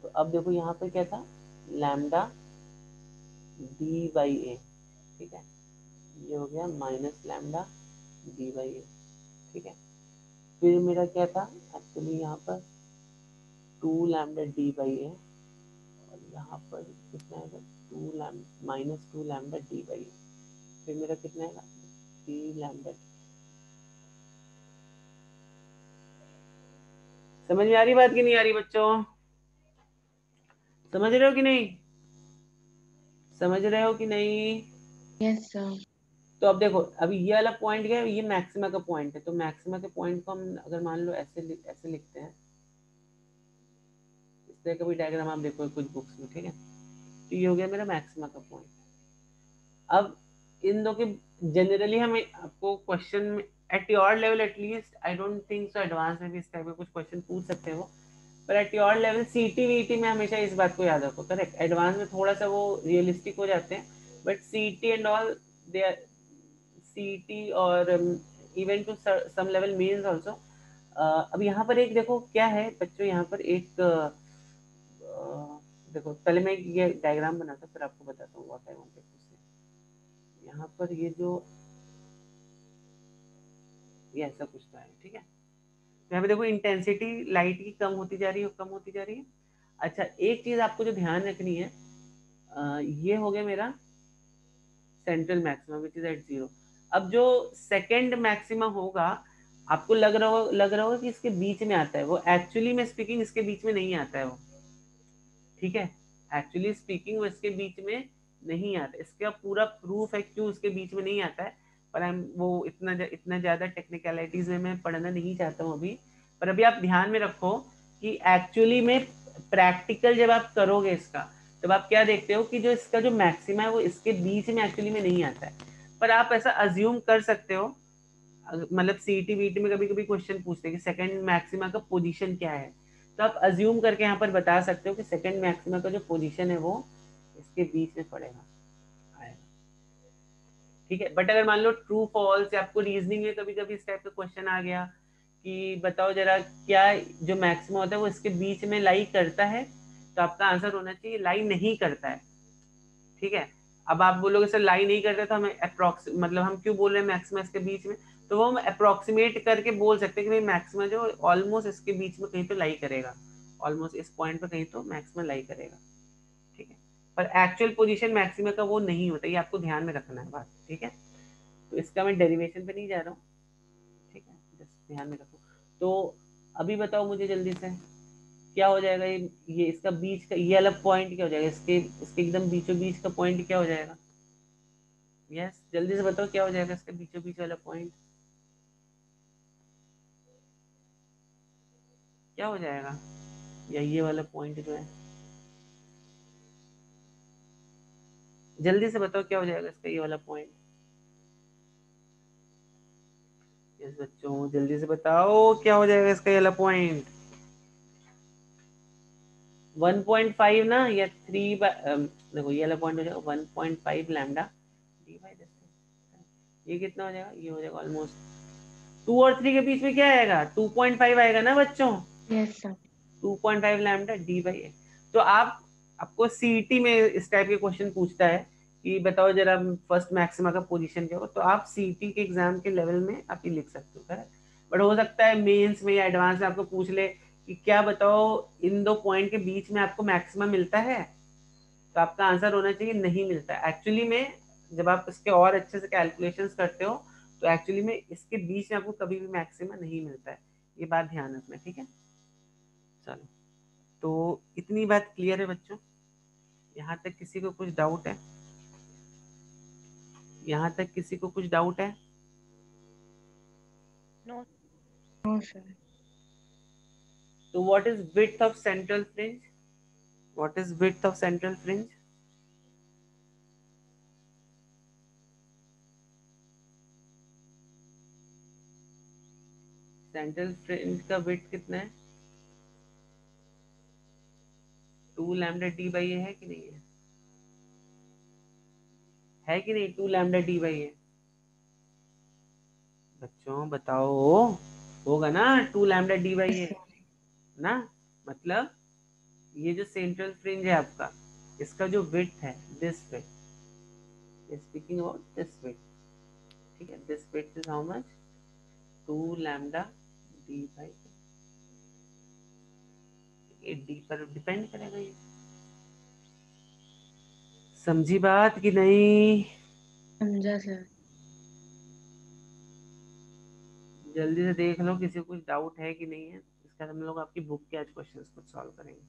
तो अब देखो यहाँ पर क्या था, लैम्डा डी बाई ए, ठीक है, ये हो गया माइनस लैम्डा डी बाई ए, ठीक है। फिर मेरा क्या था एक्चुअली यहाँ पर 2 लैम्डा डी बाई ए, और यहाँ पर कितना आएगा 2 lambda minus 2 lambda D by a, फिर मेरा कितना आएगा 3 लैम्डा। समझ में आ रही बात कि नहीं आ रही बच्चों, समझ रहे हो कि नहीं, समझ रहे हो कि नहीं। Yes, sir. तो अब देखो अभी ये वाला पॉइंट क्या है, ये मैक्सिमा का पॉइंट है, तो मैक्सिमा के पॉइंट को हम अगर मान लो ऐसे लिखते हैं, इस तरह का भी डायग्राम आप देखो कुछ बुक्स में, ठीक है। तो ये हो गया मेरा मैक्सिमा का पॉइंट। अब इन दो के जनरली हमें आपको क्वेश्चन में at your level at least, I don't think so advance में भी इस टाइप का कुछ क्वेश्चन पूछ सकते हो, पर एट योर लेवल सीटी वीटी में हमेशा इस बात को याद रखो, करेक्ट। एडवांस में थोड़ा सा वो रियलिस्टिक हो जाते हैं, बट सीटी and all they are, city और even to some level means also. अब यहाँ पर एक देखो क्या है बच्चों, यहाँ पर एक देखो पहले मैं ये डायग्राम बनाता फिर आपको बताता हूँ व्हाट आई वांटेड टू से। यहाँ पर ये जो ये ऐसा कुछ तो है, ठीक है। तो यहाँ पे देखो इंटेंसिटी लाइट की कम होती जा रही है, कम होती जा रही है। अच्छा एक चीज आपको जो ध्यान रखनी है, ये हो गया मेरा central maxima which is at 0। अब जो सेकंड मैक्सिमा होगा, आपको लग रहा होगा कि इसके बीच में आता है, वो एक्चुअली में स्पीकिंग इसके बीच में नहीं आता है वो, ठीक है। एक्चुअली स्पीकिंग वो इसके बीच में नहीं आता, इसका पूरा प्रूफ है क्यों इसके बीच में नहीं आता है, पर वो इतना ज्यादा टेक्निकलिटीज में मैं पढ़ना नहीं चाहता हूँ अभी। पर अभी आप ध्यान में रखो कि एक्चुअली में प्रैक्टिकल जब आप करोगे इसका, तब आप क्या देखते हो कि जो इसका जो मैक्सिमा है वो इसके बीच में एक्चुअली में नहीं आता है। पर आप ऐसा अज्यूम कर सकते हो, मतलब सीटी वीटी में कभी कभी क्वेश्चन पूछते हैं कि सेकंड मैक्सिमा का पोजीशन क्या है, तो आप अज्यूम करके यहाँ पर बता सकते हो कि सेकंड मैक्सिमा का जो पोजीशन है वो इसके बीच में पड़ेगा, आएगा, ठीक है। बट अगर मान लो ट्रू फॉल्स या आपको रीजनिंग में कभी कभी इस टाइप का क्वेश्चन आ गया कि बताओ जरा क्या जो मैक्सिमा होता है वो इसके बीच में लाई करता है, तो आपका आंसर होना चाहिए लाई नहीं करता है, ठीक है। अब आप बोलोगे सर लाई नहीं करता तो हमें अप्रोक्स मतलब हम क्यों बोल रहे हैं मैक्सिमा इसके बीच में, तो वो हम अप्रोक्सीमेट करके बोल सकते हैं कि भाई मैक्सिमा जो ऑलमोस्ट इसके बीच में कहीं तो लाई करेगा, ऑलमोस्ट इस पॉइंट पे कहीं तो मैक्सिमा लाई करेगा, ठीक है। पर एक्चुअल पोजीशन मैक्सिमा का वो नहीं होता, ये आपको ध्यान में रखना है बात, ठीक है। तो इसका मैं डेरिवेशन पे नहीं जा रहा हूँ, ठीक है, जस्ट ध्यान में रखो। तो अभी बताओ मुझे जल्दी से क्या हो जाएगा, ये इसका बीच का ये अलग पॉइंट क्या हो जाएगा, इसके इसके एकदम बीचों बीच का पॉइंट क्या हो जाएगा, यस जल्दी से बताओ क्या हो जाएगा इसका बीचों बीच वाला पॉइंट, क्या हो जाएगा, या ये वाला पॉइंट जो है, जल्दी से बताओ क्या हो जाएगा इसका ये वाला पॉइंट। यस बच्चों जल्दी से बताओ क्या हो जाएगा इसका ये वाला पॉइंट, 1.5 ना या 3 देखो ये वाला पॉइंट हो जाएगा 1.5 लैम्डा डी बाई डिस्टेंस, ये कितना हो जाएगा, ये हो जाएगा ऑलमोस्ट 2 और 3 के बीच में क्या आएगा, 2.5 आएगा ना बच्चों, Yes, sir. 2.5 lambda D by a. तो आपको सीईटी में इस टाइप के क्वेश्चन पूछता है कि बताओ जरा फर्स्ट मैक्सिमा का पोजीशन क्या होगा, तो आप सीईटी के एग्जाम के लेवल में आप ये लिख सकते हो, करेक्ट। बट हो सकता है मेंस में या एडवांस में आपको पूछ ले कि क्या बताओ इन दो पॉइंट के बीच में आपको मैक्सिमम मिलता है, तो आपका आंसर होना चाहिए नहीं मिलता है। एक्चुअली में जब आप इसके और अच्छे से कैलकुलेशंस करते हो तो एक्चुअली में इसके बीच में आपको कभी भी मैक्सिमम नहीं मिलता है, ये बात ध्यान रखना, ठीक है। चलो, तो इतनी बात क्लियर है बच्चों, यहाँ तक किसी को कुछ डाउट है, यहाँ तक किसी को कुछ डाउट है? No. No, sir. तो what is width of central fringe, what is width of central fringe? Central fringe का विड्थ कितना है, 2 लैम्डा डी बाई ए है कि नहीं है कि नहीं, 2 लैम्डा डी बाई ए? बच्चों बताओ, होगा ना 2 lambda D by Yes, A sir. ना। मतलब ये जो सेंट्रल फ्रिंज है आपका, इसका जो विड्थ है, this width, speaking about this width, ठीक है, this width is how much, 2 lambda D by A, D पर डिपेंड करेगा ये। समझी बात कि नहीं? समझा sir. जल्दी से देख लो किसी को कुछ डाउट है कि नहीं है, इसका हम लोग आपकी बुक के आज क्वेश्चंस कुछ सॉल्व करेंगे।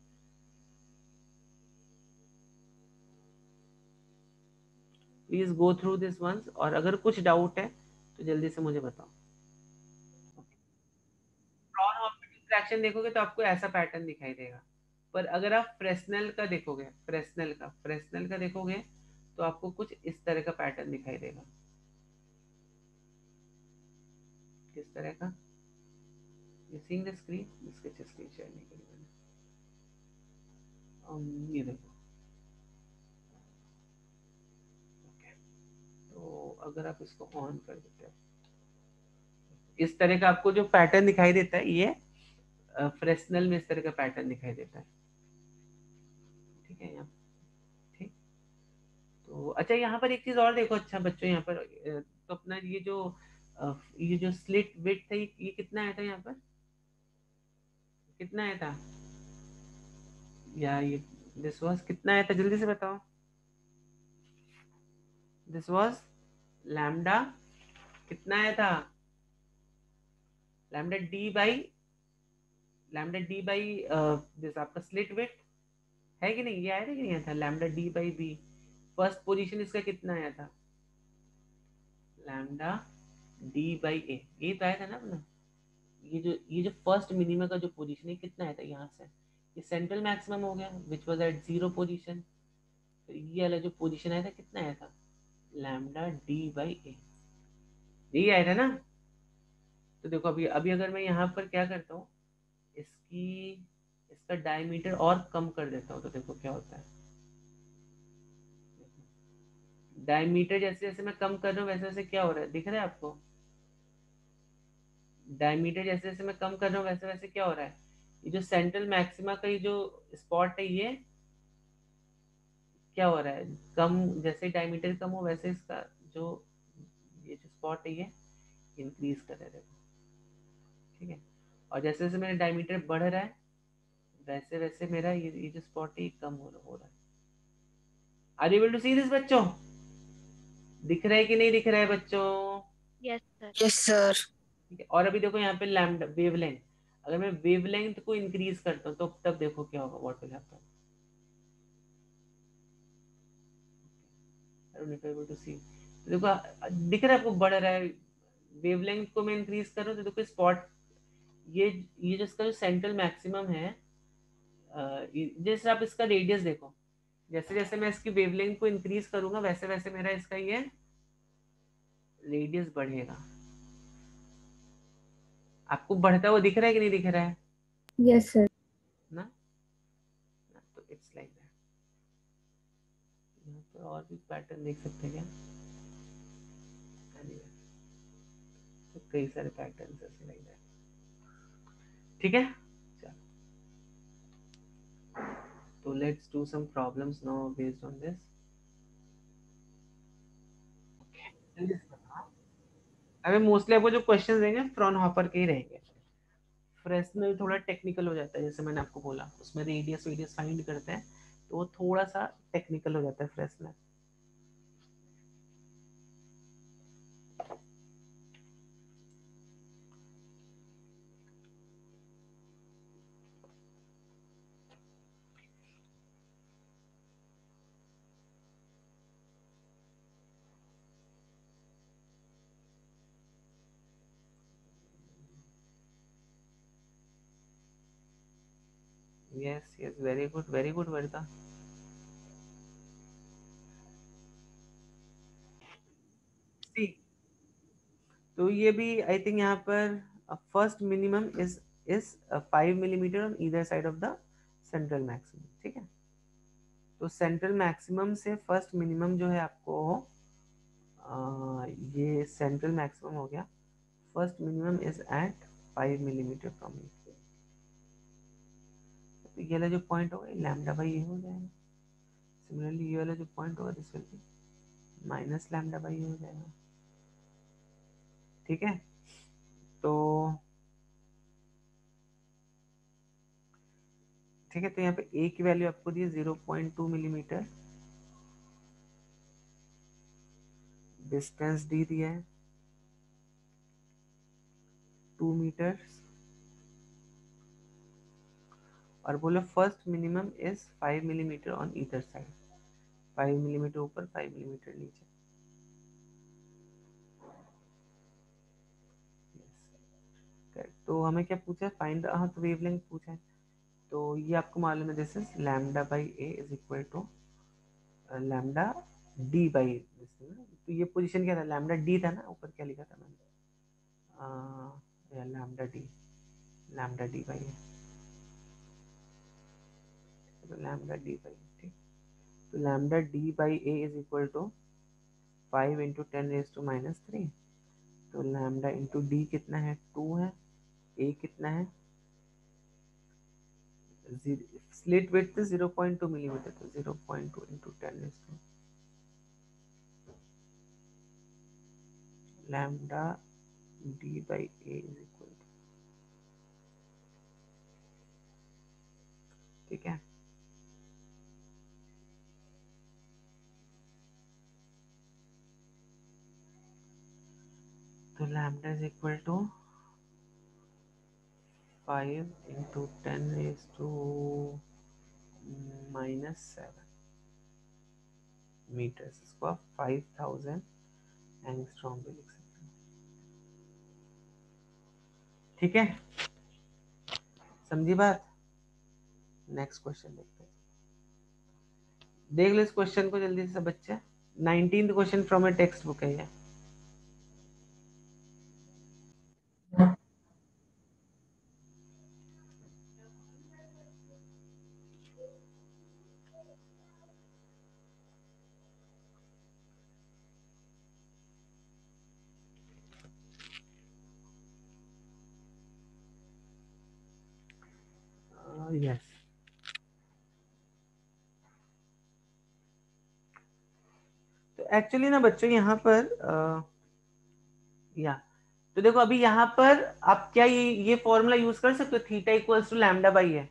Please go through this once, और अगर कुछ डाउट है तो जल्दी से मुझे बताओ। फ्रॉन ऑर्बिटल फ्रैक्शन देखोगे तो आपको ऐसा पैटर्न दिखाई देगा, पर अगर आप फ्रेस्नेल का देखोगे, फ्रेस्नेल का देखोगे तो आपको कुछ इस तरह का पैटर्न दिखाई देगा। किस तरह का? यू सीइंग द स्क्रीन, इसके स्क्रीन शेयर नहीं करी मैंने। ये देखो, ओके, तो अगर आप इसको ऑन कर देते हो, इस तरह का आपको जो पैटर्न दिखाई देता है, ये फ्रेस्नेल में इस तरह का पैटर्न दिखाई देता है, ठीक है। यहाँ ठीक, तो अच्छा यहाँ पर एक चीज और देखो, अच्छा बच्चों यहाँ पर तो अपना ये जो स्लिट विड्थ है, ये कितना आया था यहाँ पर, कितना आया था, या ये दिस वाज कितना आया था, जल्दी से बताओ। दिस वाज लैम्डा, कितना आया था, lambda D by, lambda D by this आपका स्लिट विड्थ है कि नहीं, ये आया था कि नहीं आया था, lambda D by B. First position इसका कितना आया था, लैम्डा डी बाई ए, ये तो आया था ना अपना। ये जो फर्स्ट मिनिमम का जो पोजीशन है कितना आया था यहाँ से, ये सेंट्रल मैक्सिमम हो गया which was at zero position. तो ये वाला जो पोजीशन आया था कितना आया था, लैम्डा डी बाई ए, यही आया था ना। तो देखो अभी अभी अगर मैं यहाँ पर क्या करता हूँ, इसकी इसका डायमीटर और कम कर देता हूँ, तो देखो क्या होता है, डायमीटर जैसे जैसे मैं कम कर रहा हूँ वैसे वैसे क्या हो रहा है, दिख रहा है आपको, डायमीटर जैसे जैसे मैं कम कर रहा हूँ वैसे वैसे क्या हो रहा है, ये जो सेंट्रल मैक्सिमा का ये जो स्पॉट है, ये क्या हो रहा है, कम, जैसे डायमीटर कम हो वैसे इसका जो ये जो स्पॉट है ये इंक्रीज कर रहा है, देखो, ठीक है। और जैसे जैसे मेरा डायमीटर बढ़ रहा है वैसे वैसे मेरा ये जो स्पॉट है ये कम हो रहा है। Are you able to see this बच्चों, दिख रहा है कि नहीं दिख रहा है बच्चों? Yes, sir. Yes, sir. ठीक है, और अभी देखो यहाँ पे लैम्डा वेवलेंथ, अगर मैं वेवलेंथ को इंक्रीज करता हूँ तो तब देखो क्या होगा, what will happen, I don't able to see. देखो दिख रहा है आपको, बढ़ रहा है, वेवलेंथ को मैं इंक्रीज कर रहा हूँ तो देखो स्पॉट, ये जो इसका जो सेंट्रल मैक्सिमम है, जैसे आप इसका रेडियस देखो, जैसे जैसे मैं इसकी वेवलेंथ को इंक्रीज करूंगा वैसे वैसे मेरा इसका ये रेडियस बढ़ेगा। आपको बढ़ता हुआ दिख रहा है कि नहीं दिख रहा है Yes, sir. ना, तो इट्स लाइक दैट। यहाँ पर और भी पैटर्न देख सकते हैं क्या, तो कई सारे पैटर्न्स ऐसे लग जाए, ठीक है। तो let's do some problems now based on this. अभी मोस्टली आपको जो क्वेश्चंस देंगे फ्रॉनहोफर के ही रहेंगे। फ्रेस्नेल थोड़ा टेक्निकल हो जाता है, जैसे मैंने आपको बोला उसमें रेडियस वेडियस फाइंड करते हैं, तो वो थोड़ा सा टेक्निकल हो जाता है Fresnel. Yes yes, very good वर्ता। सी, तो ये भी आई थिंक यहाँ पर first minimum is 5 millimetre on either side of the central maximum, ठीक है। तो सेंट्रल मैक्सिमम से फर्स्ट मिनिमम जो है आपको ये सेंट्रल मैक्सिमम हो गया, first minimum is at 5 millimetre from it. तो ये वाला जो पॉइंट होगा लैम्डा बाई ए हो जाएगा। सिमिलरली ये वाला जो पॉइंट होगा this will be minus lambda by a हो जाएगा, ठीक है। तो ठीक है, तो यहाँ पे ए की वैल्यू आपको दी 0.2 मिलीमीटर, डिस्टेंस डी दिया है 2 मीटर, और बोलो first minimum is 5 millimetre on either side, 5 millimetre ऊपर 5 मिलीमीटर नीचे। तो हमें क्या पूछा है, फाइंड, हाँ तो वेवलेंथ पूछा है, तो ये आपको मालूम है this is lambda by A is equal to lambda D by, तो ये पोजीशन क्या था, लैम्डा डी था ना, ऊपर क्या लिखा था मैंने, लैम्डा डी बाई ए, तो लैम्डा डी बाई, ठीक। तो lambda D by A is equal to 5 into 10⁻⁻3, तो लैम्डा इंटू डी कितना है 2 है, ए कितना है, स्लिट विड्थ 0.2 मिलीमीटर, तो 0.2 into 10 lambda D by A is equal to, ठीक है। तो lambda is equal to 5 into 10⁻⁻7 metres, इसको आप 5000 एंगस्ट्रॉम भी लिख सकते हैं, ठीक है। समझी बात। नेक्स्ट क्वेश्चन देखते हैं, देख लो इस क्वेश्चन को जल्दी से बच्चे। 19th question from A text book है ये। यस, तो एक्चुअली ना बच्चों यहाँ पर या तो देखो अभी यहाँ पर आप क्या ये फॉर्मूला यूज कर सकते हो, theta equals to lambda by है,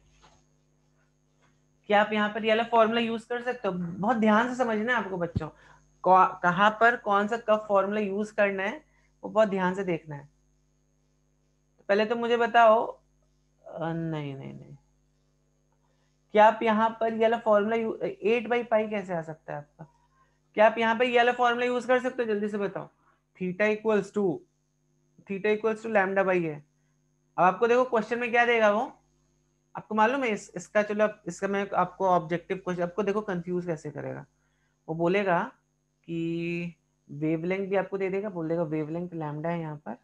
क्या आप यहाँ पर ये वाला फॉर्मूला यूज कर सकते हो। बहुत ध्यान से समझना है आपको बच्चों, कहाँ पर कौन सा कब फॉर्मूला यूज करना है वो बहुत ध्यान से देखना है। तो पहले तो मुझे बताओ, नहीं नहीं नहीं, क्या आप यहाँ पर ये वाला फॉर्मूला 8/पाई कैसे आ सकता है आपका, क्या आप यहाँ पर ये वाला फॉर्मूला यूज कर सकते हो, जल्दी से बताओ। Theta equals to lambda by है। अब आपको देखो क्वेश्चन में क्या देगा वो, आपको मालूम है इसका, चलो इसका मैं आपको ऑब्जेक्टिव क्वेश्चन, आपको देखो कंफ्यूज कैसे करेगा। वो बोलेगा कि वेवलेंथ भी आपको दे देगा, बोलेगा वेवलेंथ लैम्डा है यहाँ पर,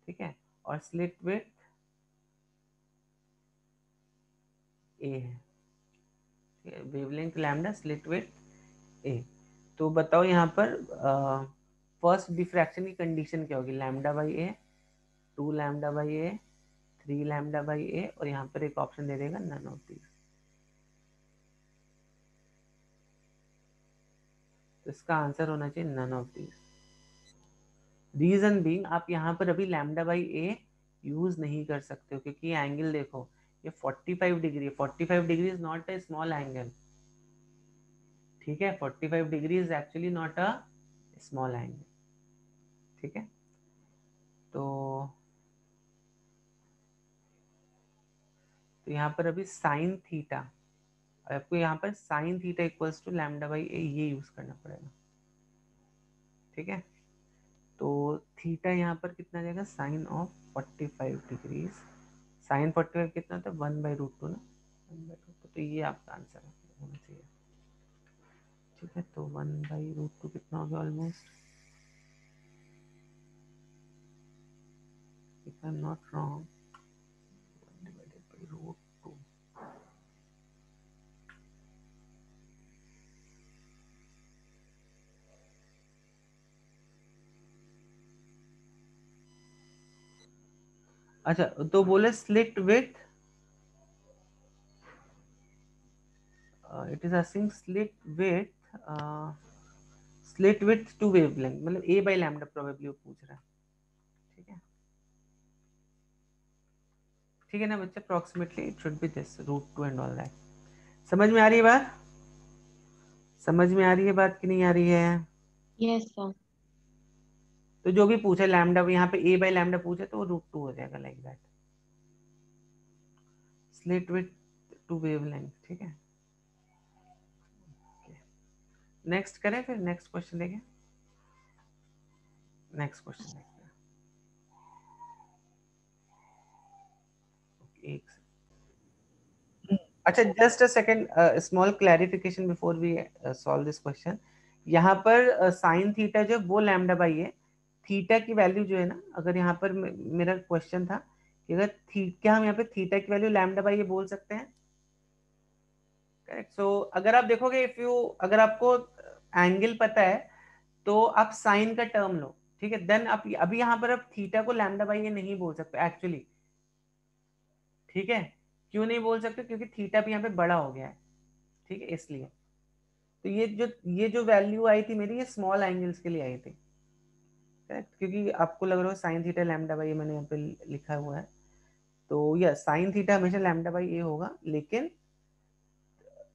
ठीक है, और स्लिट विड्थ ए है, वेवलेंथ लैम्डा, स्लिट विड्थ ए। तो बताओ यहाँ पर फर्स्ट डिफ्रैक्शन की कंडीशन क्या होगी, lambda by a, 2 lambda by a, 3 lambda by a, और यहाँ पर एक ऑप्शन दे देगा नन ऑफ दीज। तो इसका आंसर होना चाहिए none of these. Reason being, आप यहाँ पर अभी लैम्डा बाई ए यूज नहीं कर सकते हो क्योंकि ये एंगल देखो, ये 45 degree, 45 degree is not a small angle, ठीक है, 45 degree is actually not a small angle, ठीक है। तो यहाँ पर अभी साइन थीटा, आपको यहाँ पर sine theta equals to lambda by a ये यूज करना पड़ेगा, ठीक है। तो थीटा यहाँ पर कितना जाएगा, साइन ऑफ 45 डिग्रीज, साइन 45 कितना था, 1/√2 ना, 1/√2, तो ये आपका आंसर होना चाहिए, ठीक है। तो 1/√2 कितना हो गया almost, if I am not wrong, 1/√2। अच्छा, तो बोले slit with, it is asking slit with two wavelength, मतलब ए बाई लैम्डा प्रोबेबली वो पूछ रहा है, ठीक है, ठीक है ना बच्चे, approximately it should be this √2 and all that. समझ में आ रही है बात, समझ में आ रही है बात कि नहीं आ रही है? Yes sir. तो जो भी पूछे लैम्डा, यहाँ पे ए बाई लैम्डा पूछे तो वो √2 हो जाएगा, like that, slit with two wavelength, ठीक है। नेक्स्ट करें, फिर नेक्स्ट क्वेश्चन देखें, नेक्स्ट क्वेश्चन देखते हैं, एक अच्छा, just a second, small clarification before we solve this question. यहाँ पर साइन थीटा जो वो लैम्डा बाई है, थीटा की वैल्यू जो है ना, अगर यहाँ पर मेरा क्वेश्चन था कि अगर क्या हम यहाँ पे थीटा की वैल्यू लैम्डा बाई ये बोल सकते हैं, करेक्ट। सो अगर आप देखोगे, इफ यू, अगर आपको एंगल पता है तो आप साइन का टर्म लो, ठीक है, देन आप अभी यहाँ पर आप थीटा को लैम्डा बाई ये नहीं बोल सकते एक्चुअली, ठीक है। क्यों नहीं बोल सकते, क्योंकि थीटा भी यहाँ पे बड़ा हो गया है, ठीक है, इसलिए। तो ये जो वैल्यू आई थी मेरी, ये स्मॉल एंगल्स के लिए आई थी, करेक्ट, क्योंकि आपको लग रहा है साइन थीटा लैम्डा बाई मैंने यहाँ पे लिखा हुआ है, तो यस साइन थीटा हमेशा लैम्डा बाई ए होगा, लेकिन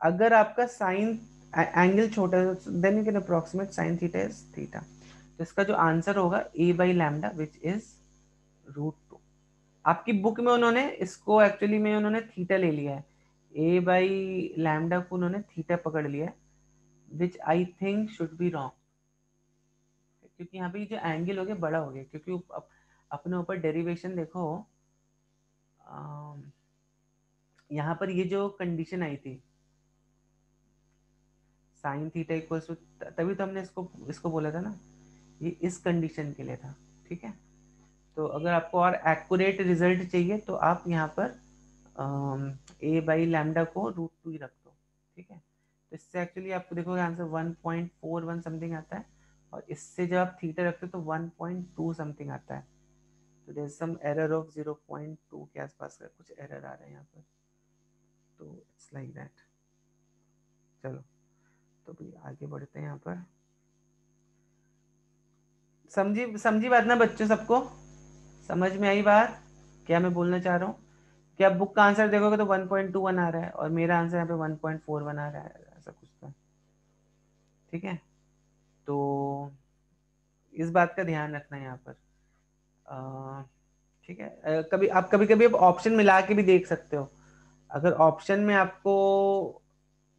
अगर आपका साइन एंगल छोटा है then you can approximate sine theta is theta. तो इसका जो आंसर होगा A by lambda which is √2। आपकी बुक में उन्होंने इसको एक्चुअली में उन्होंने थीटा ले लिया है, ए बाई लैम्डा को उन्होंने थीटा पकड़ लिया है, which I think should be wrong, क्योंकि यहाँ पे जो एंगल हो गया बड़ा हो गया, क्योंकि अपने ऊपर डेरिवेशन देखो, यहाँ पर ये जो कंडीशन आई थी साइन थीटा इक्वल्स टू, तभी तो हमने इसको इसको बोला था ना, ये इस कंडीशन के लिए था, ठीक है। तो अगर आपको और एक्यूरेट रिजल्ट चाहिए तो आप यहाँ पर ए बाई लैम्डा को √2 ही रख दो, ठीक है। तो इससे एक्चुअली आपको देखोगे आंसर 1.41 समथिंग आता है, और इससे जब आप थीटा रखते हो तो 1.2 समथिंग आता है, तो there is some error of 0.2 के आसपास का कुछ एरर आ रहा है यहाँ पर, तो इट्स लाइक दैट। चलो, तो भी आगे बढ़ते हैं यहाँ पर, समझी समझी बात ना बच्चों, सबको समझ में आई बात क्या मैं बोलना चाह रहा हूँ? कि आप बुक का आंसर देखोगे तो 1.21 आ रहा है और मेरा आंसर यहाँ पे 1.41 आ रहा है, ऐसा कुछ था, ठीक है। तो इस बात का ध्यान रखना है यहाँ पर, ठीक है। कभी आप कभी कभी ऑप्शन मिला के भी देख सकते हो, अगर ऑप्शन में आपको,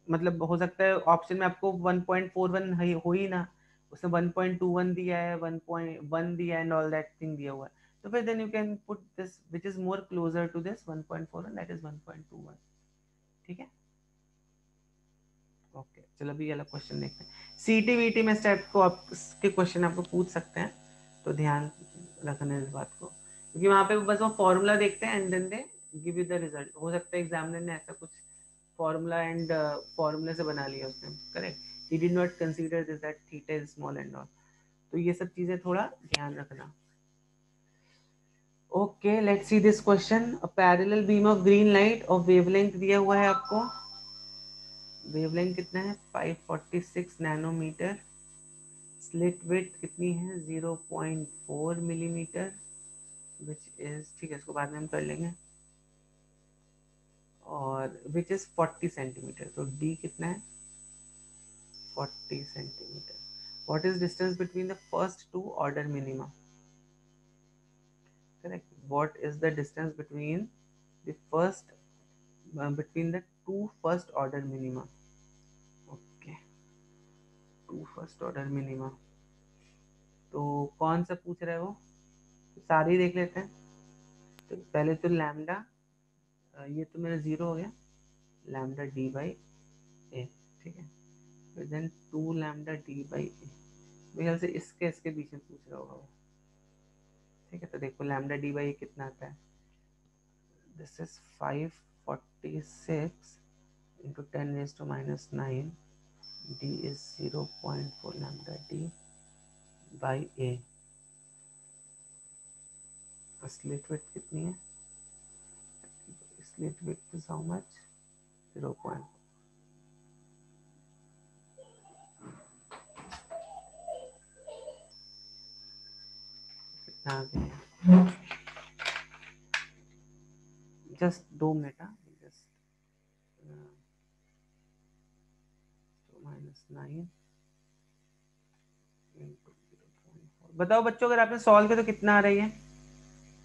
मतलब हो सकता है ऑप्शन में आपको 1.41 हो ही ना, उसने 1.21 दिया है, 1.1 दिया है एंड ऑल दैट थिंग दिया हुआ है, तो फिर then you can put this which is more closer to this 1.41, that is 1.21, ठीक है। ओके, चलो अभी वाला क्वेश्चन देखते हैं। सीटी वीटी में इस टाइप को आपके क्वेश्चन आपको पूछ सकते हैं, तो ध्यान रखना इस बात को, क्योंकि वहां पे बस वो फॉर्मूला देखते हैं and then they give you the result. हो सकता है एग्जामिनर ने ऐसा कुछ फॉर्मूला एंड फॉर्मूले से बना लिया उसने, correct, he did not consider this that theta is small and all. तो ये सब चीजें थोड़ा ध्यान रखना. Okay, let's see this question. A parallel beam of green light और वेवलेंथ दिया हुआ है आपको. वेवलेंथ कितना है 546 नैनोमीटर. स्लिट विड्थ कितनी है 0.4 मिलीमीटर विच इज, ठीक है इसको बाद में हम कर लेंगे. और विच इज 40 सेंटीमीटर. तो डी कितना है 40 centimetre. What is distance between the first two order minima. Correct. What is the distance between the first between the two first order minima. Okay, two first order minima. तो कौन सा पूछ रहा है वो, सारे ही देख लेते हैं. तो पहले तो लैम्डा, ये तो मेरा 0 हो गया. लैम्डा डी बाई ए, ठीक है. फिर देन 2 लैम्डा डी बाई ए. मेरे ख्याल से इसके बीच में पूछ रहा होगा वो. ठीक है, तो देखो लैम्डा डी बाई ए कितना आता है. This is 546 into 10 raised to minus 9. D is 0.4 lambda D by A. Slit width कितनी है? Slit width is how much? 0. कितना आ गया? Just 2 minute. Just minus 9 into 0.4. बताओ बच्चों, अगर आपने सॉल्व किया तो कितना आ रही है?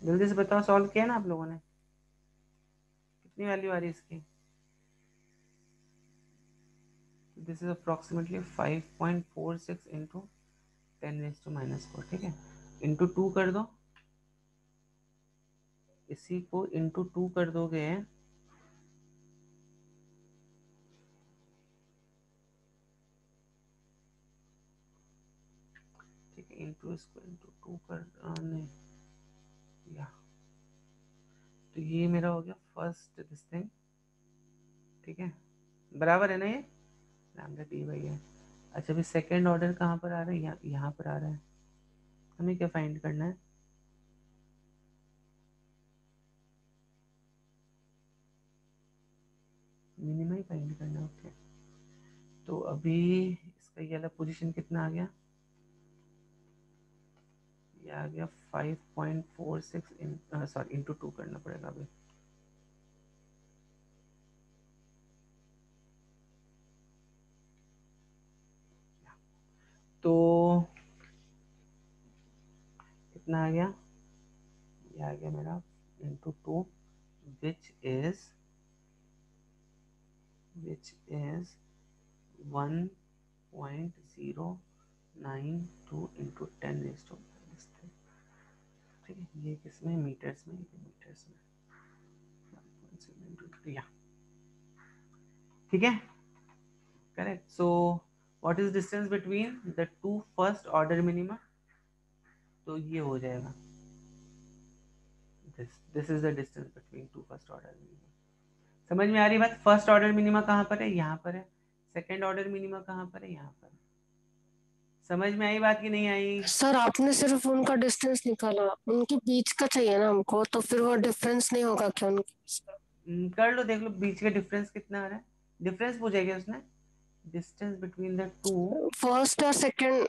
जल्दी से बताओ. सॉल्व किया ना आप लोगों ने? कितनी वैल्यू आ रही है इसकी? This is approximately 5.46 into 10 raise to minus 4. ठीक है, इंटू 2 कर दो. इसी को इंटू 2 कर दोगे, ठीक है. इंटू इसको इंटू 2 कर नहीं या, तो ये मेरा हो गया फर्स्ट दिस थिंग. ठीक है, बराबर है ना ये लैम्डा डी बाई है. अच्छा, अभी सेकेंड ऑर्डर कहाँ पर आ रहा है? यहाँ पर आ रहा है. हमें क्या फाइंड करना है? मिनिमा ही फाइंड करना है. ओके, तो अभी इसका ये वाला पोजीशन कितना आ गया? ये आ गया 5.46 सॉरी इंटू 2 करना पड़ेगा अभी. तो कितना आ गया? ये आ गया मेरा into 2 which is 1.092 into 10 raise to minus 3. ठीक है, ये किसमें? मीटर्स में. मीटर्स में. ठीक है, correct. So what is distance between the two first order minima? तो ये हो जाएगा this is the distance between two first order minima. समझ में आ रही बात? फर्स्ट ऑर्डर मिनिमा कहाँ पर है? यहाँ पर है. सेकेंड ऑर्डर मिनिमा कहाँ पर है? यहाँ पर. समझ में आई बात कि नहीं आई? सर आपने सिर्फ उनका डिस्टेंस निकाला, उनके बीच का चाहिए ना हमको, तो फिर वो डिफरेंस नहीं होगा क्या उनके बीच का? कर लो, देख लो बीच का डिफरेंस कितना आ रहा है. डिफरेंस पूछेगा उसने, distance between the two first और सेकंड.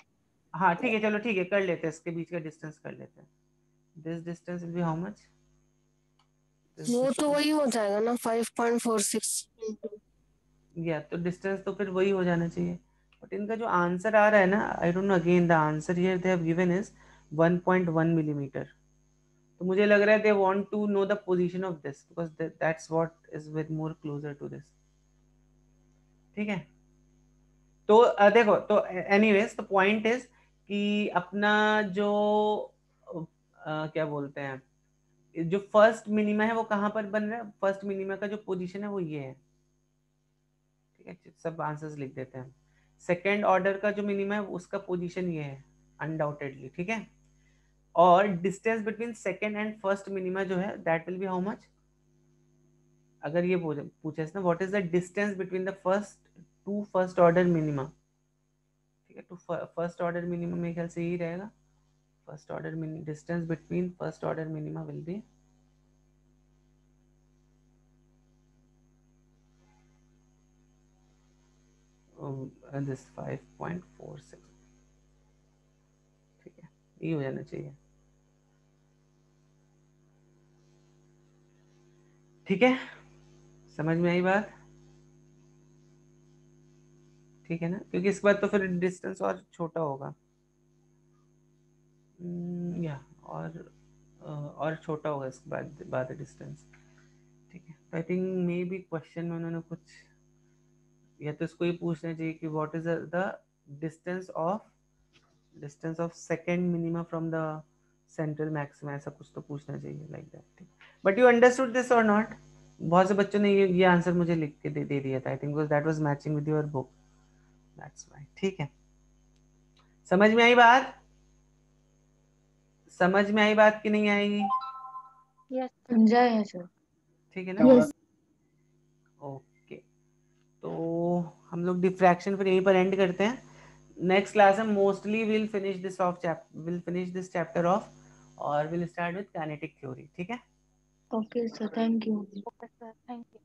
हाँ ठीक है, चलो ठीक है, कर लेते हैं. इसके बीच का डिस्टेंस कर लेते हैं. This distance will be how much? वो तो वही हो जाएगा ना 5.46. या तो डिस्टेंस तो फिर वही हो जाना चाहिए. बट इनका जो आंसर आ रहा है ना, I don't know, again the answer here they have given is 1.1 millimetre. तो मुझे लग रहा है they want to know the position of this because that's what is with more closer to this. ठीक है, तो देखो, तो एनीवेज द पॉइंट इज कि अपना जो क्या बोलते हैं, जो फर्स्ट मिनिमा है वो कहाँ पर बन रहा है? फर्स्ट मिनिमा का जो पोजीशन है वो ये है. ठीक है, सब आंसर्स लिख देते हैं. सेकेंड ऑर्डर का जो मिनिमा है उसका पोजीशन ये है अनडाउटेडली. ठीक है, और distance between second and first minima जो है that will be how much? अगर ये पूछे ना what is the distance between the first to first order minima, ठीक है, तो फर्स्ट ऑर्डर मिनिमम मेरे ख्याल से यही रहेगा. First order distance between first order minima will be this 5.46. ठीक है, ये हो जाना चाहिए. ठीक है, समझ में आई बात? ठीक है ना, क्योंकि इस बार तो फिर डिस्टेंस और छोटा होगा. या और छोटा होगा इसके बाद डिस्टेंस. ठीक है, तो I think may be question में उन्होंने कुछ या तो इसको ही पूछना चाहिए कि what is the distance of second minima from the central maxima, ऐसा कुछ तो पूछना चाहिए like that. But you understood this और नॉट? बहुत से बच्चों ने ये आंसर मुझे लिख के दे दिया था. I think that was matching with your book. That's why. ठीक है, समझ में आई बात? समझ में आई बात कि नहीं आएगी? यस समझा है सर. ठीक है ना? यस. ओके, तो हम लोग डिफ्रैक्शन फिर यहीं पर एंड करते हैं. नेक्स्ट क्लास में mostly will finish this chapter off और will start with kinetic theory. ठीक है? Okay sir, thank you. Okay sir, thank you.